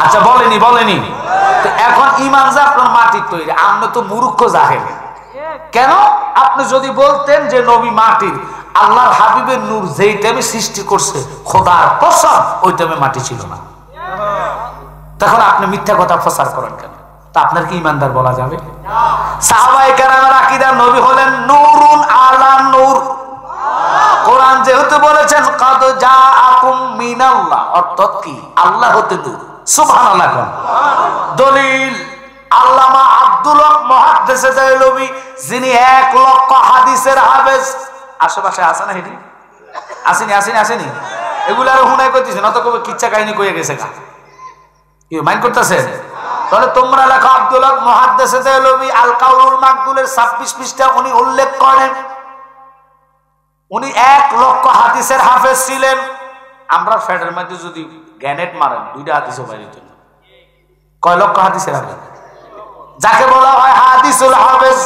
আচ্ছা বলেনি, বলেনি। এখন ঈমান যে আপনার মাটির তৈরি, আপনি তো মূর্খ জাহেল। কেন? আপনি যদি বলতেন যে নবী মাটির, আল্লাহর হাবিবের নূর যেই টাইমে সৃষ্টি করছে খোদার কসম ওই টাইমে মাটি ছিল না, তখন আপনি মিথ্যা কথা প্রচার করেন কেন? তা আপনার কি ঈমানদার বলা যাবে? সাহাবায়ে কেরামের আকীদা নবী হলেন নূরুন আলা নূর। কোরআন যেহেতু বলেছেন কাদ জাআকুম মিনাল্লাহ, অর্থাৎ কি? আল্লাহ হতে নূর। সুবহানাল্লাহ। দলিল আল্লামা আব্দুল হক মুহাদ্দিসে দেহলভী, যিনি 1 লক্ষ হাদিসের হাফেজ। আশেপাশে আছে না? হেডি আসেনি, আসেনি, আসেনি। এগুলো আর হুনাই করতেছে না তো, কবে কিচ্ছা কাহিনী কয়ে গেছে গা, কি মাইন্ড করতেছে? তাহলে তোমরা লেখো আব্দুল হক মুহাদ্দিসে দেহলভী আল কাউলুল মাকবুলের 26 পৃষ্ঠা উনি উল্লেখ করেন উনি 1 লক্ষ হাদিসের হাফেজ ছিলেন। আমরা ফেডের মধ্যে যদি গ্যানেট মারেন 2টা হাদিসও বাইরে দিন, কয় লক্ষ হাদিসের হাফেজ? যাকে বলা হয় হাদিসুল হাফেজ।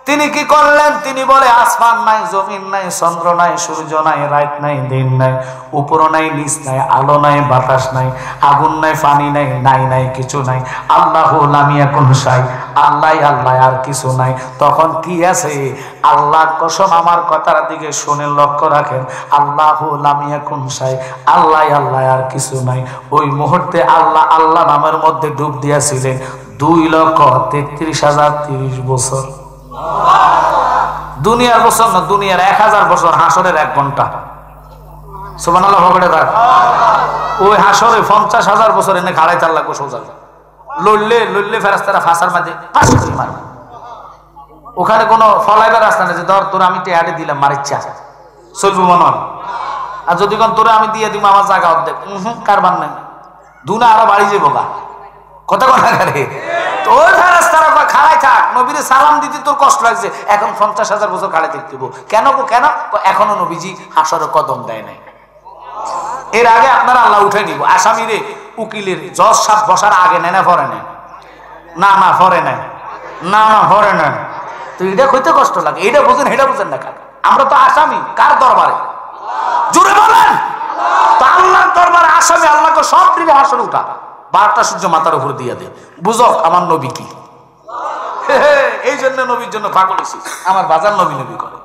তিনি কি করলেন? তিনি বলে আসমান নাই, জমিন নাই, চন্দ্র নাই, সূর্য নাই, রাত নাই, দিন নাই, উপর নাই, নিচ নাই, আলো নাই, বাতাস নাই, আগুন নাই, পানি নাই, নাই নাই কিছু নাই, আল্লাহু লাম ইয়াকুন শাই, আল্লাহ আল্লাহ আর কিছু নাই। তখন কি আছে? আল্লাহর কসম, আমার কথার দিকে শুনে লক্ষ্য রাখেন, আল্লাহু লাম ইয়াকুন শাই, আল্লাহ আল্লাহ আর কিছু নাই। ওই মুহূর্তে আল্লাহ আল্লাহ নামের মধ্যে ডুব দিয়েছিলেন 2,33,030 বছর। দুনিয়ার বছর না, দুনিয়ার 1000 বছর, হাসরের 1 ঘন্টা। সুবহানাল্লাহ। ওই হাসরে 50,000 বছর এনে খাড়াই তার লাগবে সোজা, লড়লে লড়লে ফেরেশতারা ফাঁসার মাঝে পাশ করে মারবে। ওখানে কোনো ফলাইবার রাস্তা নেই যে ধর তোর আমি টেয়ারে দিলাম মারিচ্ছা চলবো মনে হয়, আর যদি কোন তোরে আমি দিয়ে দিব আমার জায়গা অর্ধেক, কারবার নাই, দুনা আরো বাড়ি যাবো গা, কথা কথা করে। তো ওই ফেরেশতারা খাড়াই থাক, নবীরে সালাম দিতে তোর কষ্ট লাগছে, এখন 50,000 বছর খাড়াই দেখতে কেন গো? কেন? এখনো নবীজি হাসরে কদম দেয় নাই। এর আগে আপনারা আল্লাহ উঠে নিব। আসামিরে উকিলের জজ সাহেব বসার আগে নেয় না পরে নেয়? না না পরে নেয়, না না পরে নেয়। তো এটা কইতে কষ্ট লাগে, এটা বুঝেন, এটা বুঝেন না। আমরা তো আসামি কার দরবারে? জোরে বলেন। তো আল্লাহর দরবারে আসামি আল্লাহকে সব দিকে হাসরে উঠা 12টা সূর্য মাথার উপর দিয়ে দে, বুঝো আমার নবী কি। এই জন্য নবীর জন্য পাগল হয়েছি, আমার বাজার নবী নবী করে।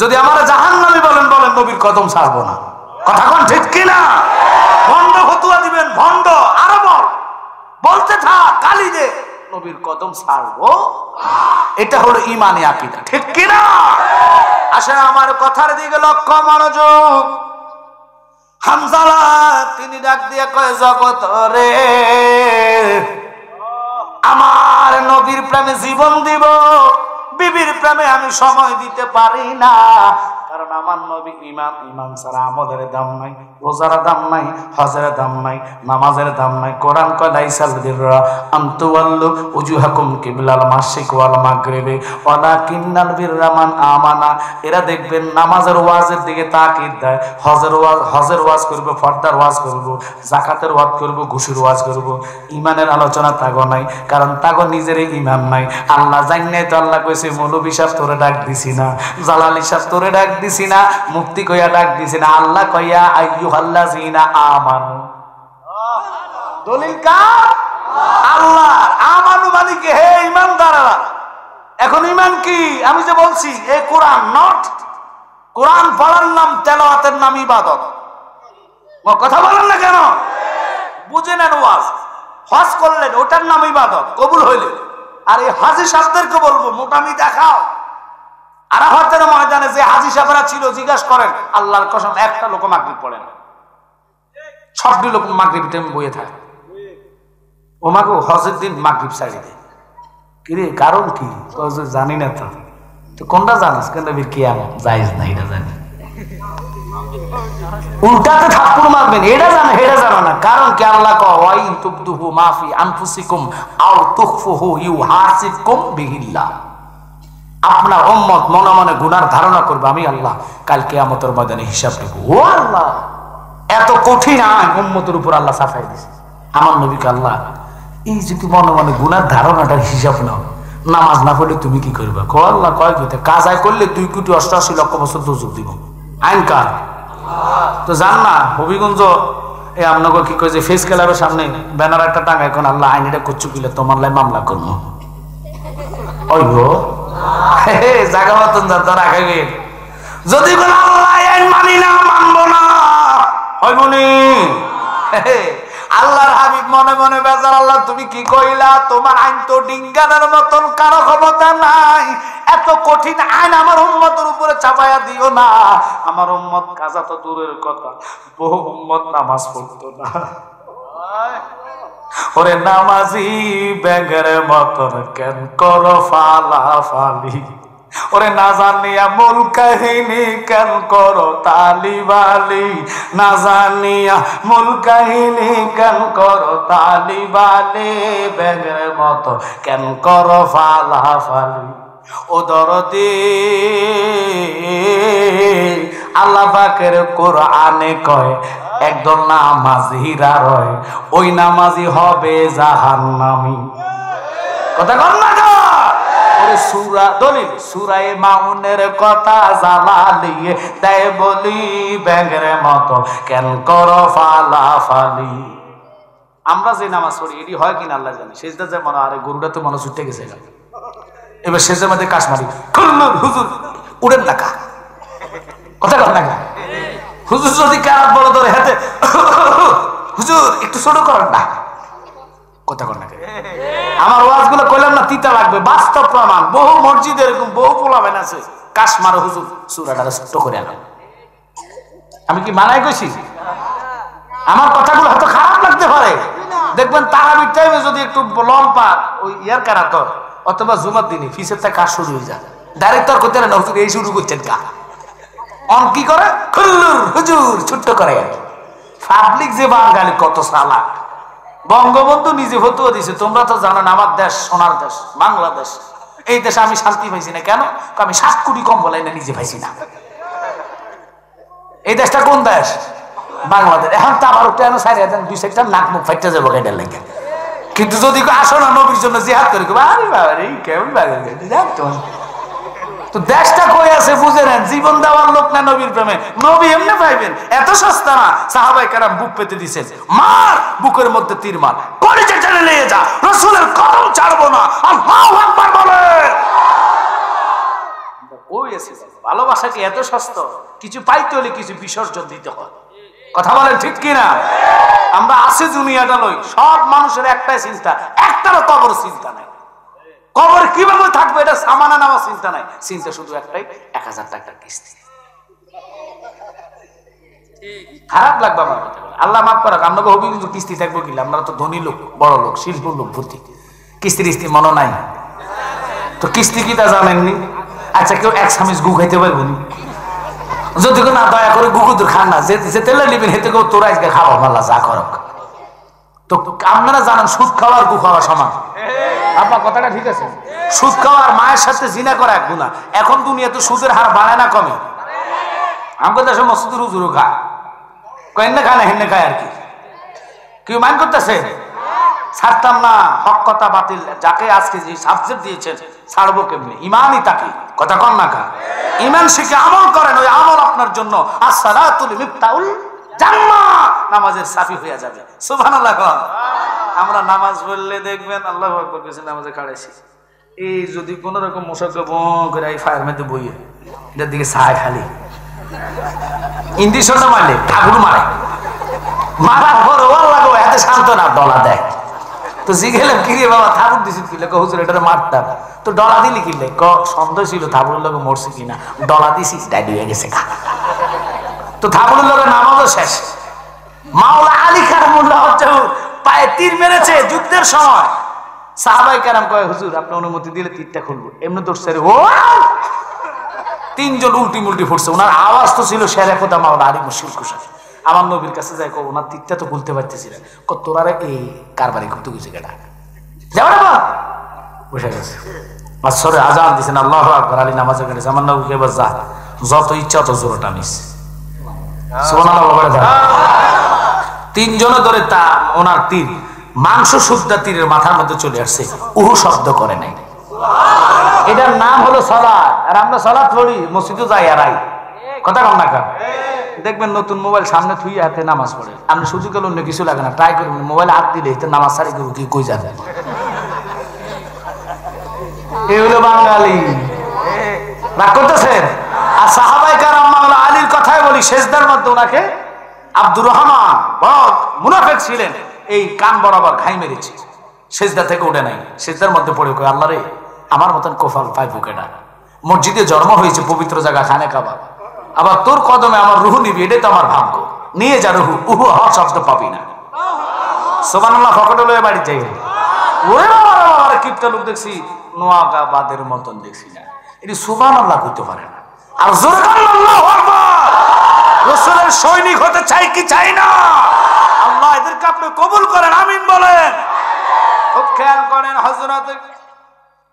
যদি আমার জাহান্নামী বলেন বলেন, নবীর কদম ছাড়বো না। কথা কোন ঠিক কিনা? ভণ্ড ফতুয়া দিবেন, ভণ্ড আরো বল, বলতে থাক, গালি দে, নবীর কদম ছাড়বো। এটা হলো ইমানি আকীদা, ঠিক কিনা? আসে আমার কথার দিকে লক্ষ্য মনোযোগ। হামজালা তিনি ডাক দিয়ে কয়, জগত রে আমার নবীর প্রেমে জীবন দিব, বিবির প্রেমে আমি সময় দিতে পারি না, কারণ আমার নবী ইমান, ইমান ছাড়া আমলের দাম নাই, রোজার দাম নাই, হজের দাম নাই, নামাজের দাম নাই। কোরআন কয় লাইসাল বিররা আন তুওয়াল্লু উজুহাকুম কিবলাল মাশরিক ওয়াল মাগরিবি ওয়ালাকিন্নাল বিররা মান আমানা। এরা দেখবেন নামাজের ওয়াজের দিকে তাকিদ দেয়, হজের ওয়াজ করব, ফরদার ওয়াজ করব, যাকাতের ওয়াজ করব, ঘুষের ওয়াজ করব, ইমানের আলোচনা তাগো নাই, কারণ তাগো নিজের ইমান নাই। আল্লাহ জানে তো, আল্লাহ কইছে মৌলভী সাহেব তোরে ডাক দিছি না, জালালি সাহেব তোরে ডাক দিছি না, মুফতি কইয়া ডাক দিছি না, আল্লাহ কইয়া আইয়ুহাল্লাযিনা আমানু। দলিল কার? আল্লাহ। আমানু মানে কি? হে ঈমানদাররা। এখন ঈমান কি? আমি যে বলছি এই কোরআন নট, কোরআন পড়ার নাম, তেলাওয়াতের নাম ইবাদত। কথা বলেন না কেন? বুঝে নেন, ওয়াজ হজ করলেন ওটার নাম ইবাদত, কবুল হইলে। আর এই হাজী সাহেবদেরকে বলবো, মোটামি দেখাও। আরাফাতের ময়দানে যে হাজী সাহেবরা ছিল, জিজ্ঞাসা করেন, আল্লাহর কসম একটা লোক মাগরিব পড়ে না, সবটি লোক মাগরিব টাইম বইয়ে থাকে। ও মাগো হজের দিন মাগরিব ছাড়ি দেয়, কিরে কারণ কি? জানি না তো। তো কোনটা জানাস? কেন কি জায়েজ না এটা জানি, উল্টাতে থাপ্পড় মারবেন, এটা জানে এটা জানো না। কারণ কি? আল্লাহ কয় ওয়াইন তুবদুহু মা ফি আনফুসিকুম আও তুখফুহু ইউহাসিবকুম বিহিল্লাহ। আপনার উম্মত মনে মনে গুনার ধারণা করবে, আমি আল্লাহ কাল কিয়ামতের ময়দানে হিসাব দেব। ও আল্লাহ, এত কঠিন আইন উম্মতের উপর আল্লাহ সাফাই দিয়েছে। আমার নবীকে আল্লাহ এই যদি মনে মনে গুনার ধারণাটার হিসাব নাও, নামাজ না পড়লে তুমি কি করবে? কো আল্লাহ কয় কি? কাজায় করলে 2,88,00,000 বছর দোজক দিব। আইন কার? তো জান না হবিগঞ্জ এই আপনাকে কি কয় যে ফেস ক্লাবের সামনে ব্যানার একটা টাঙ্গা, এখন আল্লাহ আইন এটা করছো কিলে তোমার লাই মামলা করবো। ওই গো জায়গা মতন যা রাখাইবে। যদি বলে আল্লাহ আইন মানি না, মানবো না, হইবনি। আল্লাহর হাবিব মনে মনে বেজার, আল্লাহ তুমি কি কইলা? তোমার আইন তো ডিঙ্গানের মতন কারো ক্ষমতা নাই, এত কঠিন আইন আমার উম্মতের উপরে চাপাইয়া দিও না। আমার উম্মত কাজা তো দূরের কথা, বহু উম্মত নামাজ পড়তো না। ওরে নামাজি ব্যাঙের মতন কেন করো ফালাফালি, ওরে না জানিয়া মূল কাহিনী কেন করো তালিবালি, না জানিয়া মূল কাহিনী কেন করো তালিবালি, ব্যাঙের মতো কেন করো ফালাফালি। ও দরদি আল্লাহ পাকের কোরআনে কয় একদল নামাজিরা রয়, ওই নামাজি হবে জাহান্নামী। কথা কর না গো? ওরে সূরা দলিল সূরায়ে মাউনের কথা জালালিয়ে দেয় বলি, ব্যাঙের মতো কেন করো ফালাফালি। আমরা যে নামাজ পড়ি এটি হয় কিনা আল্লাহ জানে। সেজদা যে মনে, আরে গরুটা তো মনে ছুটে গেছে, এবার শেষের মধ্যে কাশমারি হুজুর উড়েন না কা। কথা কর না কা? হুজুর যদি কারাত বড় ধরে হাতে, হুজুর একটু ছোট করেন না। কথা কর না। আমার ওয়াজগুলো কইলাম না, তিতা লাগবে, বাস্তব প্রমাণ। বহু মসজিদে এরকম বহু পোলাবেন আছে, কাশমারে হুজুর সূরাটা ছোট করে আনেন। আমি কি মানাই কইছি? আমার কথাগুলো হয়তো খারাপ লাগতে পারে, দেখবেন তারাবির টাইমে যদি একটু লম্বা ওই ইয়ার কারাত অথবা জুমার দিনে ফিসের থেকে কাজ শুরু হয়ে যায়, ডাইরেক্ট আর করতে না হুজুর এই শুরু করছেন কা। অন কি করে? খুল্লুর হুজুর ছোট্ট করে। পাবলিক যে বাঙালি কত সালা। বঙ্গবন্ধু নিজে ফতুয়া দিছে, তোমরা তো জানো না আমার দেশ সোনার দেশ বাংলাদেশ, এই দেশে আমি শান্তি পাইছি না। কেন? আমি 7 কোটি কম বলাই না, নিজে পাইছি না। এই দেশটা কোন দেশ? বাংলাদেশ। এখন তো আবার কেন সারিয়ে দেন, 2-4টা নাক মুখ ফাইটা যাবো গাইডার লেগে। কিন্তু যদি আসো না নবীর জন্য জিহাদ করে, আরে বাবা রে কেমন লাগে তো দেশটা কই আছে বুঝে নেন, জীবন দেওয়ার লোক না নবীর প্রেমে, নবী এমনি পাইবেন, এত সস্তা না। সাহাবায়ে কেরাম বুক পেতে দিছেন, মার বুকের মধ্যে তীর মার, কলিজা টেনে নিয়ে যা, রাসূলের কদম ছাড়বো না, আল্লাহু আকবার বলে। কই আছে ভালোবাসা? কি এত সস্তা? কিছু পাইতে হলে কিছু বিসর্জন দিতে হয়, কথা বলেন ঠিক কিনা? আমরা আছি দুনিয়াটা লই, সব মানুষের একটাই চিন্তা, একটারও কবর চিন্তা নাই। কবর কিভাবে থাকবে এটা সামানা নেওয়ার চিন্তা নাই, চিন্তা শুধু একটাই, 1000 টাকার কিস্তি। খারাপ লাগবে আমার কথা বলে, আল্লাহ মাফ করুক। আমরা হবি কিন্তু কিস্তি থাকবো কিনা, আমরা তো ধনী লোক, বড় লোক, শিল্প লোক ভর্তি, কিস্তি টিস্তি মনে নাই। তো কিস্তি কি তা জানেননি? আচ্ছা কেউ এক সামিজ গু খাইতে পারবো নি? যদি না দয়া করে গুকুদুর খান না, যে তেলে নিবেন হেতে কেউ তোরা আজকে খাওয়া ভাল্লা যা করক। তো আপনারা জানেন সুদ খাওয়ার গু খাওয়া সমান। আপনার কথাটা ঠিক আছে, সুদ খাওয়ার মায়ের সাথে জিনা করা এক গুনাহ। এখন দুনিয়াতে সুদের হার বাড়ায় না কমে? আমাদের দেশে মসজিদের হুজুরও খায়, কেন খায় না হেনে খায় আর কি, কেউ মাইন্ড করতেছে? ছাড়তাম না, হক কথা বাতিল। যাকে আজকে যে সাবজেক্ট দিয়েছেন ছাড়বো কেমনি? ইমানই তাকে, কথা কন না কা? ইমান শিখে আমল করেন, ওই আমল আপনার জন্য আসসালাতুল মিফতাউল জান্নাহ, নামাজের চাবি হয়ে যাবে। সুবহানাল্লাহ। আমরা নামাজ পড়লে দেখবেন আল্লাহু আকবার কইছেন, নামাজে খাড়াইছি, এই যদি কোন রকম মশাকে ব করে এই ফায়ার মধ্যে বইয়ে এটার দিকে ছায় খালি ইন্ডিশনটা মারলে ঠাকুর মারে, মারার পর ও লাগো এতে শান্ত না, ডলা দেয়। তো জিগেলাম কি রে বাবা ঠাকুর দিছি কিলে? হুজুর এটা মারতাম। তো ডলা দিলি কিলে? সন্দেহ ছিল ঠাকুরের লোক মরছে কিনা, ডলা দিছিস ডাইডি হয়ে গেছে। তো ঠাকুরের লোকের নামাজও শেষ। মাওলা আলী কারামুল্লাহ হচ্ছে পায়ে তীর মেরেছে যুদ্ধের সময়। সাহাবায়ে কেরাম কয় হুজুর আপনি অনুমতি দিলে তীরটা খুলবো। এমনি ধরছে রে, ও তিনজন উল্টি মুল্টি ফুটছে। ওনার আওয়াজ তো ছিল শেরে খোদা মাওলা আলী মুশকিল কুশা। আমার নবীর কাছে যাই কো ওনার তীরটা তো খুলতে পারতেছি না, তোরা এই কারবারি করতে গেছে কেটা যাও না বসে গেছে। আসরে আজান দিছেন, আল্লাহু আকবার, আলী নামাজে গেছে। আমার নবীকে এবার যা, যত ইচ্ছা তত জোরে টানিস। সুবহানাল্লাহ বলে যা। তিনজনে ধরে তা ওনার তীর মাংস শুদ্ধা তীরের মাথার মধ্যে চলে আসছে, উহু শব্দ করে নাই। এটার নাম হলো সালাত। আর আমরা সালাত পড়ি, মসজিদে যাই আর আই, কথা কম না। দেখবেন নতুন মোবাইল সামনে থুই হাতে নামাজ পড়ে। আপনি সুযোগ গেলে অন্য কিছু লাগে না, ট্রাই করবেন, মোবাইল হাত দিলে নামাজ সারি করবো কি কই যাবে। এই হলো বাঙালি, রাগ করতেছেন। আর সাহাবায়ে কেরাম মাওলা আলীর কথাই বলি, সেজদার মধ্যে ওনাকে আব্দুর রহমান বড় মুনাফিক ছিলেন, এই কান বরাবর ঘাই মেরেছে, সেজদা থেকে উঠে নাই। সেজদার মধ্যে পড়ে কই আল্লাহ রে, আমার মতন কোফাল পাইবো কেডা? মসজিদে জন্ম হয়েছে, পবিত্র জায়গা, খানে কাবা, আবার তোর কদমে আমার রুহু নিবি, এটাই তো আমার ভাগ্য। নিয়ে যা রুহু, উহু হওয়ার শব্দ পাবি না। সুবহানাল্লাহ। ফকট লয়ে বাড়ি যাই। ওরে বাবা, কিপটা লোক দেখছি নোয়াগা বাদের মতন দেখছি না, এটি সুবহানাল্লাহ কইতে পারে না। আর জোরে বলেন আল্লাহু আকবার। রাসূলের সৈনিক হতে চাই কি চাই না? আল্লাহ এদেরকে আপনি কবুল করেন, আমিন বলেন। খুব খেয়াল করেন হযরত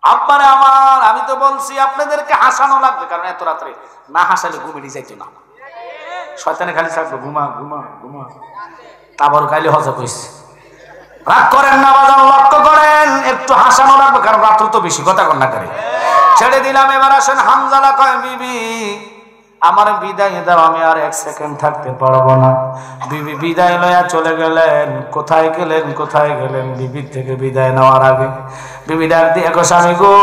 আব্বারে আমার, আমি তো বলছি আপনাদেরকে হাসানো লাগবে, কারণ এত রাত্রে না হাসালে ঘুমিয়ে যাইতো না। শয়তানে খালি থাকবে ঘুমা ঘুমা ঘুমা, তারপর খাইলে হজা কইছে। রাগ করেন না বাজান, লক্ষ্য করেন, একটু হাসানো লাগবে, কারণ রাত্র তো বেশি, কথা কন্যা করে ছেড়ে দিলাম। এবার আসেন হামজালা কয় বিবি আমার বিদায় দাও, আমি আর এক সেকেন্ড থাকতে পারবো না। বিবি বিদায় লয়া চলে গেলেন। কোথায় গেলেন, কোথায় গেলেন? বিবির থেকে বিদায় নেওয়ার আগে বিবি ডাক দিয়ে গো স্বামী গো,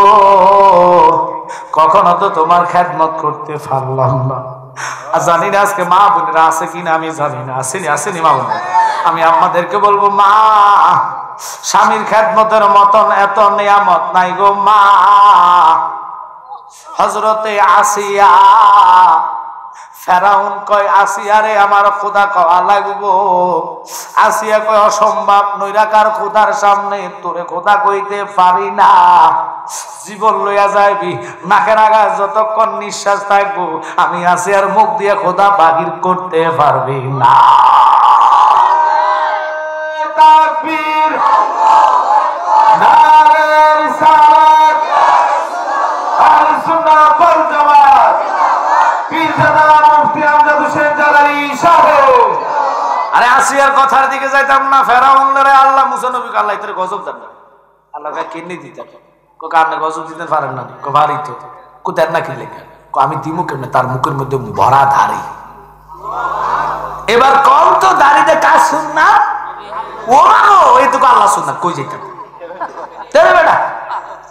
কখনো তো তোমার খেদমত করতে পারলাম না। আর জানি না আজকে মা বোনেরা আছে কিনা, আমি জানি না, আসেনি আসেনি মা বোনেরা। আমি আমাদেরকে বলবো মা, স্বামীর খেদমতের মতন এত নিয়ামত নাই গো মা। হযরতে আসিয়া, ফেরাউন কয় আসিয়া রে আমার খোদা কওয়া লাগবো। আসিয়া কয় অসম্ভব, নৈরাকার খোদার সামনে তোরে খোদা কইতে পারি না। জীবন লইয়া যাইবি, নাকের আগা যতক্ষণ নিঃশ্বাস থাকবো আমি আসিয়ার মুখ দিয়ে খোদা বাহির করতে পারবি না। তাকবীর, নারে রিসালাত, আহলে সুন্নাত ওয়াল জামাত, পীরজাদা মুফতি আমজাদ হোসেন জালালী সাহেব। আরে আসিয়ার কথার দিকে যাইতাম না। ফেরাউন রে আল্লাহ মুসা নবীকে আল্লাহ ইতরে গজব দেন না, আল্লাহকে কিন্নি দিতেন। কারণে গজব দিতে পারেন না, ভারী তো কোথায় না কি লেখা আমি দিমু কেমনে, তার মুখের মধ্যে ভরা দাড়ি। এবার কম তো দাড়িতে কাজ সুন্নাত, ও মাগো এইটুকু আল্লাহ সুন্নাত কই যেতাম বেটা।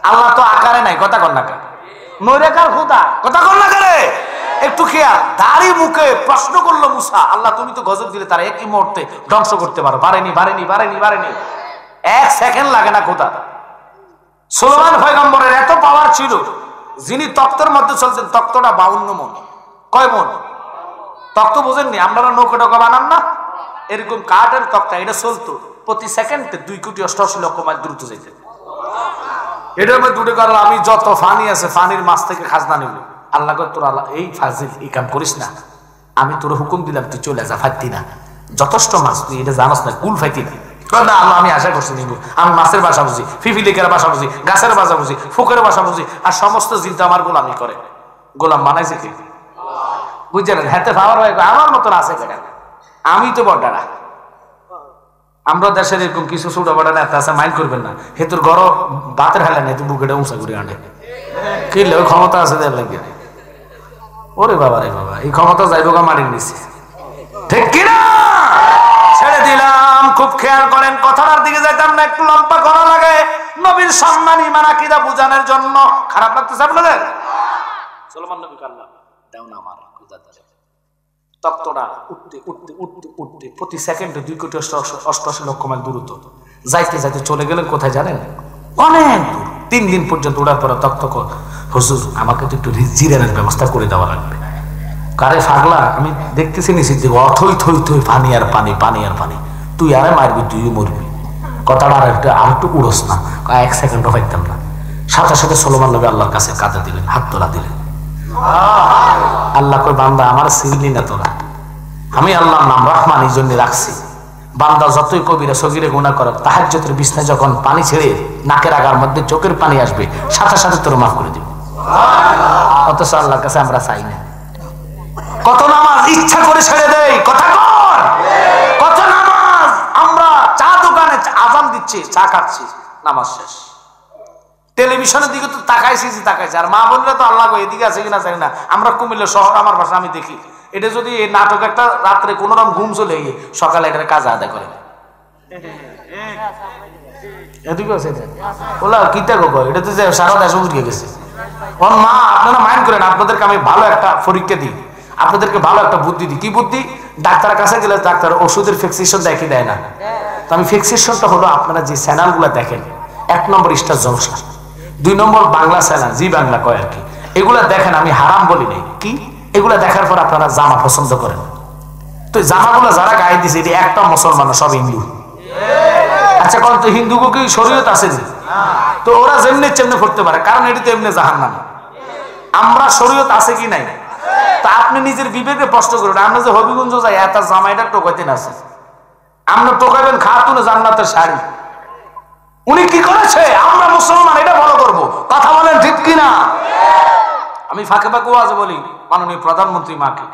আল্লাহ তো আকারে নাই, কথা কর না কে মরে কার খোদা, কথা কর না কে। একটু খেয়াল, দাড়ি মুখে প্রশ্ন করলো মুসা, আল্লাহ তুমি তো গজব দিলে তারা একই মুহূর্তে ধ্বংস করতে পারো। পারেনি পারেনি পারেনি পারেনি, এক সেকেন্ড লাগে না খোদা। সুলাইমান পয়গম্বরের এত পাওয়ার ছিল, যিনি তক্তের মধ্যে চলছেন, তক্তটা 52 মণ। কয় মণ তক্ত বোঝেননি? আপনারা নৌকা টোকা বানান না, এরকম কাঠের তক্তা, এটা চলতো প্রতি সেকেন্ডে 2,88,00,000 মাইল দ্রুত যেতে। এটার মধ্যে দুটো কারণ, আমি যত ফানি আছে ফানির মাছ থেকে খাজনা নিব। আল্লাহ কয় তোর আল্লাহ এই ফাজিল এই কাম করিস না, আমি তোর হুকুম দিলাম তুই চলে যা, ফাইতি না, যথেষ্ট মাছ তুই এটা জানাস না, কুল ফাইতি না। না আল্লাহ আমি আশা করছি নিব, আমি মাছের বাসা বুঝি, ফিফিলিকের বাসা বুঝি, গাছের বাসা বুঝি, ফুকের বাসা বুঝি, আর সমস্ত জিনটা আমার গোলামি করে। গোলাম বানাইছে কি বুঝছেন? হাতে পাওয়ার হয়ে আমার মতন আছে কেন, আমি তো বড়ডারা। আমরা দেশের এরকম কিছু ছোট বড় নেতা আছে, মাইন্ড করবেন না, হেতুর ঘর বাতের হালে নেই, বুকেটা উঁচা করে আনে কি ক্ষমতা আছে দেড় লাগে। ওরে বাবা রে বাবা, এই ক্ষমতা যাইব গা মাটির নিচে, ঠিক কিনা? ছেড়ে দিলাম, খুব খেয়াল করেন, কথাটার দিকে যাইতাম না, একটু লম্বা করা লাগে নবীর সম্মানী মানাকিদা বুঝানোর জন্য। খারাপ লাগতেছে আপনাদের? সুলাইমান নবী কাল্লা দাও না আমার তক্তটা উঠতে উঠতে উঠতে উঠতে প্রতি সেকেন্ডে 2,88,00,000 মাইল দূরত্ব যাইতে যাইতে চলে গেলেন কোথায় জানেন? অনেক দূর। 3 দিন পর্যন্ত ওড়ার পরে তক্তক, হুজুর আমাকে তো একটু জিরানের ব্যবস্থা করে দেওয়া লাগবে। কারে পাগলা, আমি দেখতেছি নিশ্চিত যে অথই থই থই পানি আর পানি, পানি আর পানি, তুই আরে মারবি তুইও মরবি। কথাটা আর একটু উড়োস না, 1 সেকেন্ডও পাইতাম না। সাথে সাথে সুলাইমান নবী আল্লাহর কাছে কাঁদে দিলেন, হাত তোলা দিলেন। আল্লাহ কই বান্দা আমার চিনলি না তোরা, আমি আল্লাহর নাম রহমান এই জন্য রাখছি। বান্দা যতই কবিরা সগিরে গুনাহ করে, তাহাজ্জুদের বিছনায় যখন পানি ছেড়ে নাকের আগার মধ্যে চোখের পানি আসবে, সাথে সাথে তোর মাফ করে দিব। অথচ আল্লাহর কাছে আমরা চাই না। কত নামাজ ইচ্ছা করে ছেড়ে দেই, কথা কর। কত নামাজ আমরা চা দোকানে আজান দিচ্ছি, চা খাচ্ছি, নামাজ শেষ। টেলিভিশনের দিকে তো তাকাইছি, আর মা বোনরা তো আল্লাহ এদিকে আছে কিনা জানি না। আমরা কুমিল্লা শহর, আমার ভাষা আমি দেখি, এটা যদি এই নাটক একটা রাত্রে কোন রকম ঘুম চলে গিয়ে সকালে এটার কাজ আদায় করে, এদিকে আছে ওলা কিতা গো, এটা তো সারা দেশ উঠে গেছে। ওর মা আপনারা মাইন্ড করেন, আপনাদেরকে আমি ভালো একটা পরীক্ষা দিই, আপনাদেরকে ভালো একটা বুদ্ধি দিই। কি বুদ্ধি? ডাক্তারের কাছে গেলে ডাক্তার ওষুধের ফিক্সেশন দেখে দেয় না, তো আমি ফিক্সেশনটা হলো আপনারা যে চ্যানেলগুলো দেখেন, 1 নম্বর স্টার জলসা, 2 নম্বর বাংলা চ্যানেল, জি বাংলা কয় আর কি, এগুলা দেখেন। আমি হারাম বলি নাই, কি এগুলা দেখার পর আপনারা জামা পছন্দ করেন, তো জামাগুলো যারা গায়ে দিছে এটি একটা মুসলমান, সব হিন্দু। আচ্ছা কোন তো হিন্দুকে কি শরীয়ত আছে? তো ওরা যেমনি চেমনি করতে পারে, কারণ এটি তো এমনি জাহান্নাম। আমরা শরীয়ত আছে কি নাই? তা আপনি নিজের বিবেকে প্রশ্ন করুন, আমরা যে হবিগঞ্জ যাই এত জামাইটা টোকাইতে না আছে, আমরা টোকাইবেন খাতুনে জান্নাতের শাড়ি। উনি কি করেছে? আমরা মুসলমান, এটা ফলো করবো। কথা বলেন ঠিক কিনা? আমি ফাঁকে ফাঁকে ওয়াজ বলি, মাননীয় প্রধানমন্ত্রী মাকে,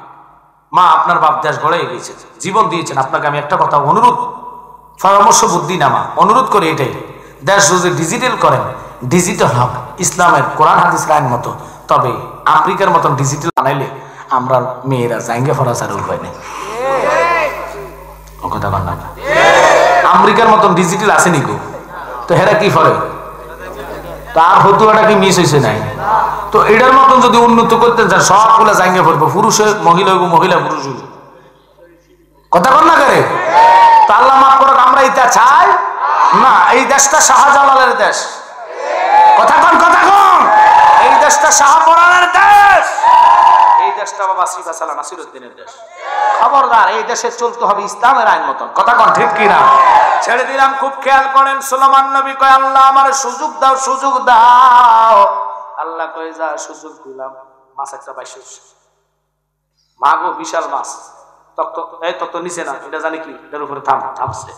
মা আপনার বাপ দেশ গড়ে গেছে, জীবন দিয়েছেন, আপনাকে আমি একটা কথা অনুরোধ, পরামর্শ বুদ্ধি নামা অনুরোধ করি এটাই, দেশ যদি ডিজিটাল করেন, ডিজিটাল হোক ইসলামের কোরআন হাদিসের আইন মতো, তবে আফ্রিকার মতন ডিজিটাল বানাইলে আমরা মেয়েরা জাঙ্গে ফরাচার উপায় নেই। কথা বল না, আমেরিকার মতন ডিজিটাল আসেনি গো, তো হেরা কি ফলে তার ফতুয়াটা কি মিস হয়েছে নাই? তো এটার মতন যদি উন্নত করতে চান, সবগুলো জাঙ্গে পড়বো, পুরুষে মহিলা হইব, মহিলা পুরুষ হইব। কথা বল না করে, তো আল্লাহ মাফ করুক, আমরা এটা চাই না। এই দেশটা শাহজালালের দেশ, কথা কন, কথা কন, এই দেশটা শাহপরানের দেশ, এই দেশটা বাবা সিফাসালা নাসিরউদ্দিনের দেশ। খবরদার, এই দেশে চলতে হবে ইসলামের আইন মতন। কথা কন ঠিক কিনা? ছেড়ে দিলাম, খুব খেয়াল করেন। সুলাইমান নবী কয় আল্লাহ আমার সুযোগ দাও, সুযোগ দাও। আল্লাহ কয় যা সুযোগ দিলাম, মাছ একটা বাইশ মাগো, বিশাল মাছ, তক্ত এই তক্ত নিচে না, এটা জানি কি, এটার উপরে থামছে।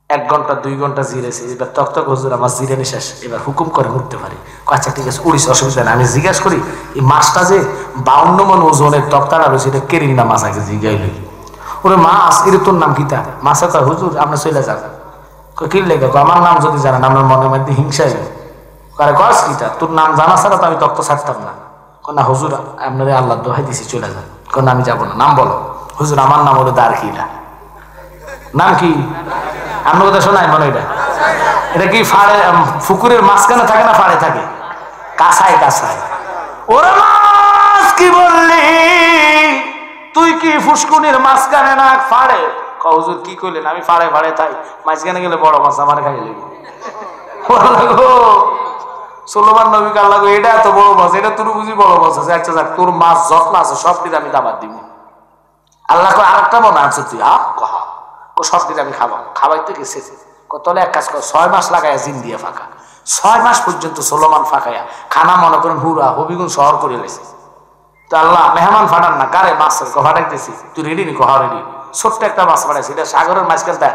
1 ঘন্টা 2 ঘন্টা জিরেছে, এবার তক্ত হুজুর আমার জিরানি শেষ, এবার হুকুম করে উঠতে পারি। আচ্ছা ঠিক আছে, উড়িস, অসুবিধা নেই। আমি জিজ্ঞাসা করি এই মাছটা যে 52 মণ ওজনের তক্তাটা রয়েছে, এটা কেরিং না মাছ? আগে জিজ্ঞাইল, ওরে মাছ, এর তোর নাম কিতা? মাছে কয় হুজুর আপনি চলে যান। কি লেগে? আমার নাম যদি জানেন আমার মনের মধ্যে হিংসা আরে কস কিটা তোর নাম জানা ছাড়া তো আমি তক্ত ছাড়তাম না। না হুজুর আপনাদের আল্লাহ দোহাই দিছি চলে যান। কোন আমি যাবো না। নাম বলো। হুজুর আমার নাম হলো দারকিলা। নাম কি আপনার কথা শোনায় মনে? এটা কি ফাড়ে পুকুরের মাঝখানে থাকে না ফাড়ে থাকে? কাছায় কাছায়। ওরে মাছ কি বললি তুই? কি ফুসকুনির মাঝখানে না ফাড়ে? হুজুর কি করলেন? আমি ফাড়ে ফাড়ে তাই মাঝখানে গেলে বড় মাছ আমার খাই লেগে। সুলেমান নবী আল্লাহ গো এটা এত বড় মাছ, এটা তোর বুঝি বড় মাছ আছে। আচ্ছা যাক তোর মাছ যত আছে সব দিন আমি দাবার দিব। আল্লাহ কো আরেকটা মনে আছে তুই কহা ও সব দিন আমি খাবো। খাওয়াইতে গেছে তলে এক কাজ কর 6 মাস লাগাইয়া জিন দিয়ে ফাঁকা। 6 মাস পর্যন্ত সুলেমান ফাঁকাইয়া খানা মনে করেন হুরা হবিগুন শহর করে লেছে। তো আল্লাহ মেহমান ফাটান না কারে মাছ ফাটাইতেছি তুই রেডি নি? কহা রেডি। ছোট্ট একটা মাছ ফাটাইছি, এটা সাগরের মাঝখানটা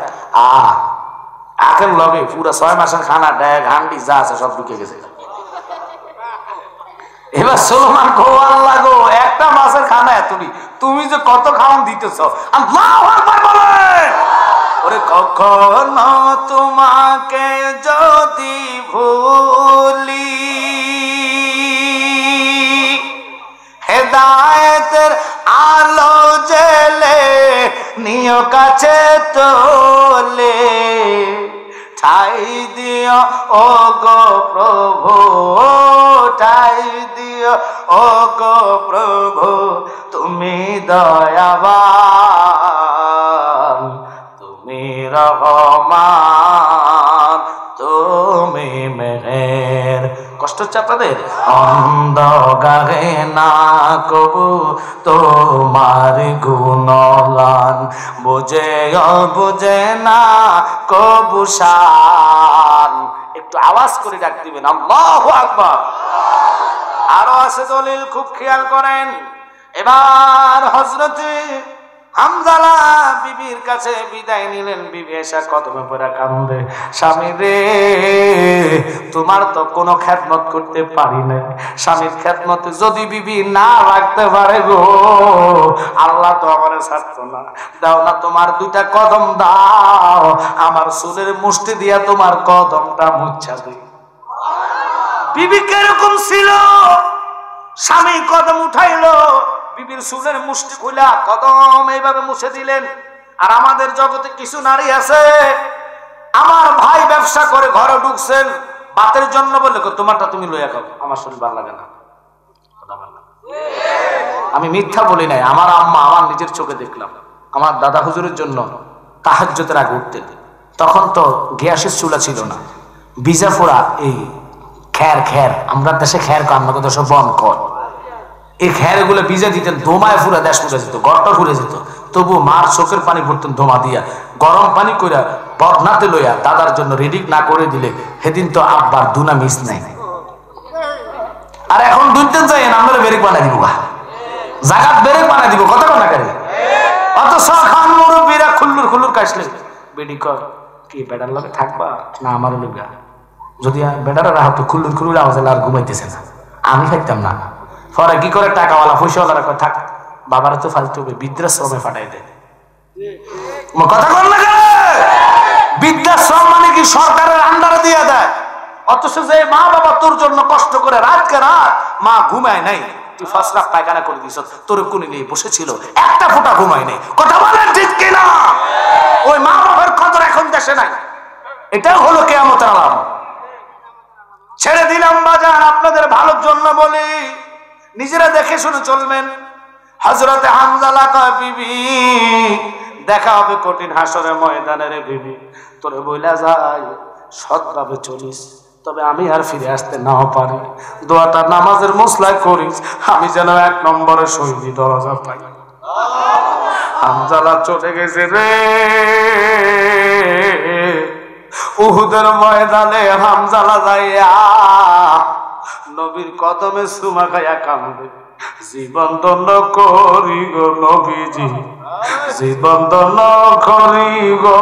আখের লগে পুরা 6 মাসের খানা ড্যাগ হান্ডি যা আছে সব ঢুকে গেছে। এবার সুলেমান কো আল্লাহ গো একটা মাছের খানা এতনি, তুমি যে কত খাওয়ান দিতেছ। আল্লাহু আকবার বলেন। ওরে কখনো তোমাকে যদি ভুলি হেদায়েতের আলো জেলে নিও কাছে তোলে ঠাই দিও ও গো প্রভু, ঠাই দিও ও গো প্রভু, তুমি দয়াবান, তুমি রহমান, তুমি মেহের। কষ্ট হচ্ছে আপনাদের? অন্ধ গাহে না কবু তোমার গুণগান, বুঝে বুঝে না কবু শান। একটু আওয়াজ করে ডাক দিবেন আল্লাহু আকবার। আরো আছে দলিল, খুব খেয়াল করেন। এবার হযরতে হামজালা বিবির কাছে বিদায় নিলেন। বিবি এসে কদমে পড়ে কান্দে, স্বামী রে তোমার তো কোনো খেদমত করতে পারি নাই। স্বামীর খেদমতে যদি বিবি না রাখতে পারে গো আল্লাহ তো আমারে ছাড়তো না। দাও না তোমার 2টা কদম দাও, আমার চুলের মুষ্টি দিয়া তোমার কদমটা মুছা দিই। বিবি কিরকম ছিল? স্বামী কদম উঠাইলো, বিবির চুলের মুষ্টি খুলা কদম এইভাবে মুছে দিলেন। আর আমাদের জগতে কিছু নারী আছে, আমার ভাই ব্যবসা করে ঘরে ঢুকছেন বাতের জন্য বলে তোমারটা তুমি লইয়া খাও, আমার শরীর ভালো লাগে না। আমি মিথ্যা বলি নাই, আমার আম্মা আমার নিজের চোখে দেখলাম। আমার দাদা হুজুরের জন্য তাহাজ্জুদের আগে উঠতেন, তখন তো গ্যাসের চুলা ছিল না, বিজা ফোড়া এই খ্যার আমরা দেশে খ্যার আমাকে দেশে বন কর, এই খ্যার গুলো ভিজে দিতেন, ধোমায় ফুরা দেশ ফুরে যেত, ঘরটা ফুরে যেত। তবু মার চোখের পানি পড়তেন ধোমা দিয়া, গরম পানি কইরা বদনাতে লইয়া দাদার জন্য রেডি না করে দিলে সেদিন তো আব্বার দুনা মিস নাই। আর এখন দুইতেন যাই আমরা বেরেক বানাই দিব, জাগাত বেরেক বানাই দিব, কথা কথা করে। অত খান মুরব্বীরা খুল্লুর খুল্লুর কাশলে বেডি কর কি বেটার লগে থাকবা না আমার লগে, যদি বেটারা রাহত খুল্লুর খুল্লুর আওয়াজে আর ঘুমাইতেছে না, আমি খাইতাম না। পরে কি করে টাকাওয়ালা পয়সাওয়ালারা থাক বাবারা তো ফালতু বৃদ্ধাশ্রমে ফাটাই দেয়। কথা বল না কেন? বৃদ্ধাশ্রম মানে কি সরকারের আন্ডারে দিয়ে দেয়, অথচ যে মা বাবা তোর জন্য কষ্ট করে রাতকে রাত মা ঘুমায় নাই, তুই ফার্স্ট রাত পায়খানা করে দিস, তোর কোন নিয়ে বসেছিল একটা ফোঁটা ঘুমায় নেই। কথা বলেন ঠিক কিনা? ওই মা বাবার কদর এখন দেশে নাই। এটাও হলো কিয়ামতের আলামত। ছেড়ে দিলাম বাজার, আপনাদের ভালোর জন্য বলি, নিজেরা দেখে শুনে চলবেন। হযরতে হামজালা কয় বিবি দেখা হবে কঠিন হাসরের ময়দানে রে বিবি, তোরে বইলা যাই সৎভাবে চলিস, তবে আমি আর ফিরে আসতে নাও পারি, দোয়াটা নামাজের মসলায় করিস, আমি যেন 1 নম্বরে শহীদ দরজা পাই। হামজালা চলে গেছে রে উহুদের ময়দানে। হামজালা যাইয়া নবীর কদমে চুমা খাইয়া কান্দে, জীবন ধন্য করি গো নবীজি, জীবন ধন্য করি গো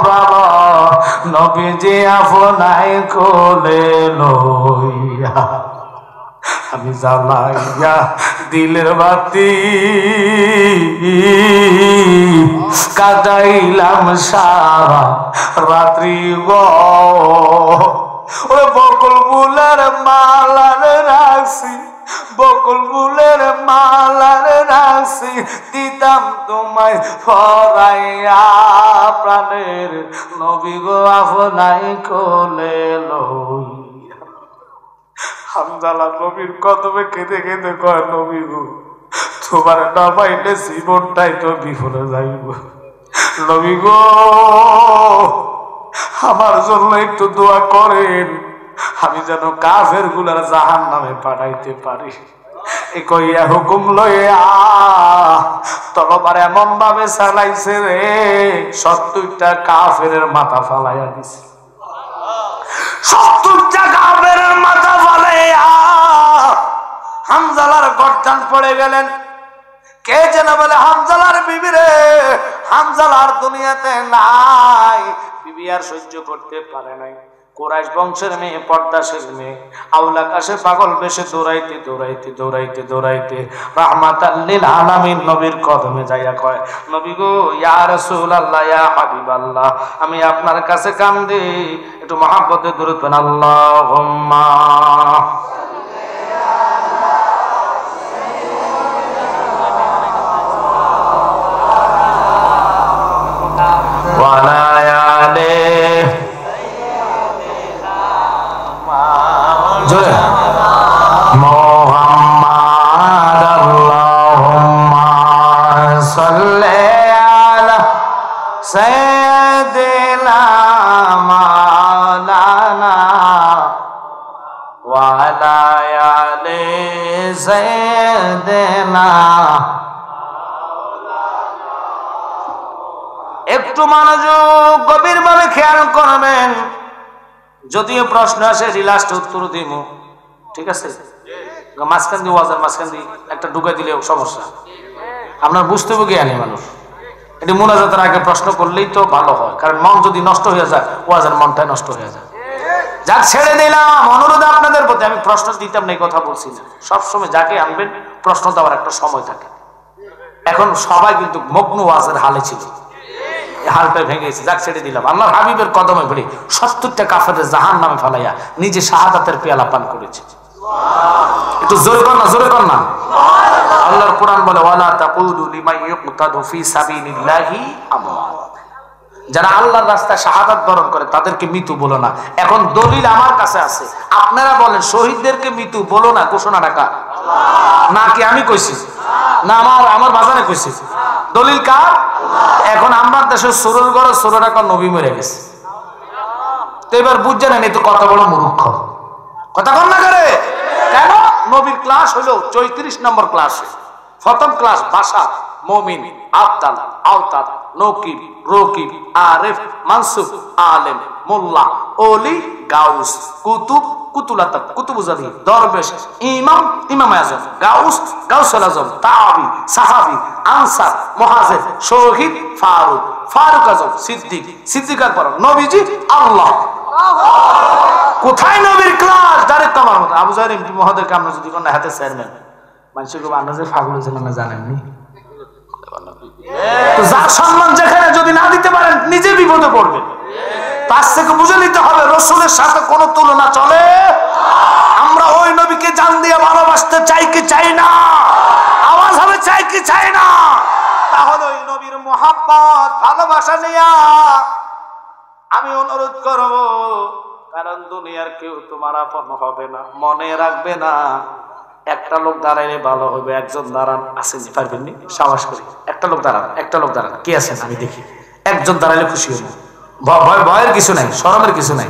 প্রাণ, নবীজি আপনাই কোলে লইয়া আমি জ্বালাইয়া দিলের বাতি কাটাইলাম সারা রাত্রি গো। ওরে বকুল ফুলের মালারে রাখছি, বকুল ফুলের মালারে রাখছি, দিতাম তোমায় ফরাইয়া প্রাণের নবী গো আপনাই কোলে লইয়া। হামজালা নবীর কদমে কেঁদে কেঁদে কয়, নবী গো তোমার না পাইলে জীবনটাই তো বিফলে যাইব। নবী গো আমার জন্য একটু দোয়া করেন, আমি যেন কাফের গুলার জাহান্নামে পাঠাইতে পারি। এ কইয়া হুকুম লইয়া তলবার এমন ভাবে চালাইছে রে, 70টা কাফের মাথা ফালাইয়া দিছে। 70টা কাফের মাথা ফালাইয়া হামজালার গর্দান পড়ে গেলেন। কে যেন বলে, হামজালার বিবি রে, হামজালার দুনিয়াতে নাই। বিবি আর সহ্য করতে পারে নাই। কুরাইশ বংশের মেয়ে, পর্দাশীল মেয়ে, আউলা কাশে পাগল বেশে দৌড়াইতে দৌড়াইতে দৌড়াইতে দৌড়াইতে রাহমাতাল লিল আলামিন নবীর কদমে যাইয়া কয়, নবী গো ইয়া রাসূলুল্লাহ ইয়া হাবিবাল্লাহ, আমি আপনার কাছে কান্দি, একটু মহব্বতে দরুদ পড়েন। আল্লাহুম্মা মোহাম্মদ আল্লাহুম্মা সাল্লি আলা সাইয়্যিদিনা মাওলানা ওয়া আলা আলি সাইয়্যিদিনা। একটু মনোযোগ গভীরভাবে খেয়াল করবেন, যদিও প্রশ্ন আসে রিলাস্ট উত্তর দিব, ঠিক আছে? মাঝখান দিয়ে ওয়াজের মাঝখান দিয়ে একটা ঢুকে দিলে সমস্যা, আপনার বুঝতে হবে জ্ঞানী মানুষ। এটি মুনাজাতের আগে প্রশ্ন করলেই তো ভালো হয়, কারণ মন যদি নষ্ট হয়ে যায় ওয়াজের মনটাই নষ্ট হয়ে যায়। যাক ছেড়ে দিলাম, অনুরোধ আপনাদের প্রতি, আমি প্রশ্ন দিতাম না এই কথা বলছি না। সবসময় যাকে আনবেন প্রশ্ন দেওয়ার একটা সময় থাকে। এখন সবাই কিন্তু মগ্ন ওয়াজের হালে ছিল, হালটা ভেঙে গেছে। যাক ছেড়ে দিলাম, আল্লাহর হাবিবের কদমে পড়ে 70টা কাফেরের জাহান্নামে ফেলাইয়া নিজে শাহাদাতের পেয়ালা পান করেছে। একটু জোরে কর না, জোরে কর না। আল্লাহর কোরআন বলে, ওয়ালা তাকুলু লিমান ইউকতাদু ফি সাবিলিল্লাহি আমওয়াত, যারা আল্লাহর রাস্তায় শাহাদাত বরণ করে তাদেরকে মৃত্যু বলো না। এখন দলিল আমার কাছে আছে, আপনারা বলেন শহীদদেরকে মৃত্যু বলো না, ঘোষণা ডাকা নাকি আমি কইছি না আমার বাজারে কইছি? দলিল কার? এখন আমার দেশের সুরের ঘরে সুরের একটা নবী মরে গেছে, তো এবার বুঝছেন না তো কত বড় মূর্খ কথা কন না করে। কেন? নবীর ক্লাস হলো 34 নম্বর ক্লাস। প্রথম ক্লাস ভাষা, মুমিন, আবদাল, আওতাদ, নকিব, রকিব, আরেফ, মানসুব, আলেম, মোল্লা, ওলি, গাউস, কুতুব, কুতুলাতাত, কুতুবুজালি, দরবেশ, ইমাম, ইমাম আজম, গাউস, গাউসুল আজম, তাবি, সাহাবি, আনসার, মুহাজির, শহীদ, ফারুক, ফারুক আজম, সিদ্দিক, সিদ্দিক আকবর, নবীজি, আল্লাহ। কোথায় নবীর ক্লাস? ডাইরেক্ট আমার মতো আবু জাহেল এমপি মহোদয়কে আমরা যদি কোন হাতে চেয়ারম্যান মানুষকে আন্দাজে ফাগল হয়েছেন না, জানেননি? তো যার সম্মান যেখানে যদি না দিতে পারেন নিজে বিপদে পড়বেন। তার থেকে বুঝে নিতে হবে রসুলের সাথে কোনো তুলনা চলে। আমরা ওই নবীকে জান দিয়ে ভালোবাসতে চাই কি চাই না? আওয়াজ হবে চাই কি চাই না? তাহলে ওই নবীর মুহাব্বত ভালোবাসা নিয়ে আমি অনুরোধ করব, কারণ দুনিয়ার কেউ তোমার আপন হবে না, মনে রাখবে না। একটা লোক দাঁড়াইলে ভালো হবে, একজন দাঁড়ান, আসেন পারবেন নি? সাবাস করি, একটা লোক দাঁড়ান, একটা লোক দাঁড়ান, কে আছেন আমি দেখি। একজন দাঁড়াইলে খুশি হব, ভয়ের কিছু নাই, শরমের কিছু নাই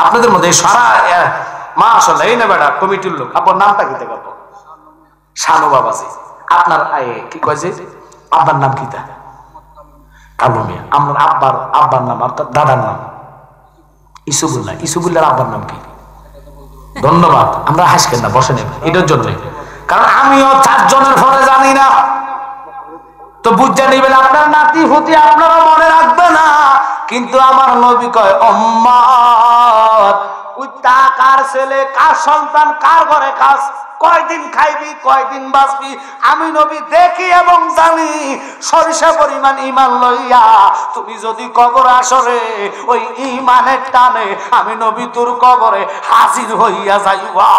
আপনাদের মধ্যে। সারা মা আসলে এই না বেটা কমিটির লোক, আপনার নামটা কি দেখ? শানু বাবাজি। আপনার কি কয় যে আব্বার নাম কি? তা কালু মিয়া। আমার আব্বার নাম, আপনার দাদার নাম ইসুবুল্লাহ। ইসুবুল্লাহর আব্বার নাম কি? ধন্যবাদ। আমরা হাসকেন না, বসে নেব এটার জন্য, কারণ আমিও 4 জনের ফলে জানি না, তো বুঝে নিবেন আপনার নাতি ফুতি আপনারা মনে রাখবে না। কিন্তু আমার নবী কয় উম্মত, ওই তা কার ছেলে, কার সন্তান, কার ঘরে কাজ
কয়দিন খাইবি, কয়দিন বাঁচবি আমি নবী দেখি এবং জানি। সরিষা পরিমাণ ঈমান লইয়া তুমি যদি কবর আসরে ওই ঈমানের টানে আমি নবী তোর কবরে হাজির হইয়া যাইবা।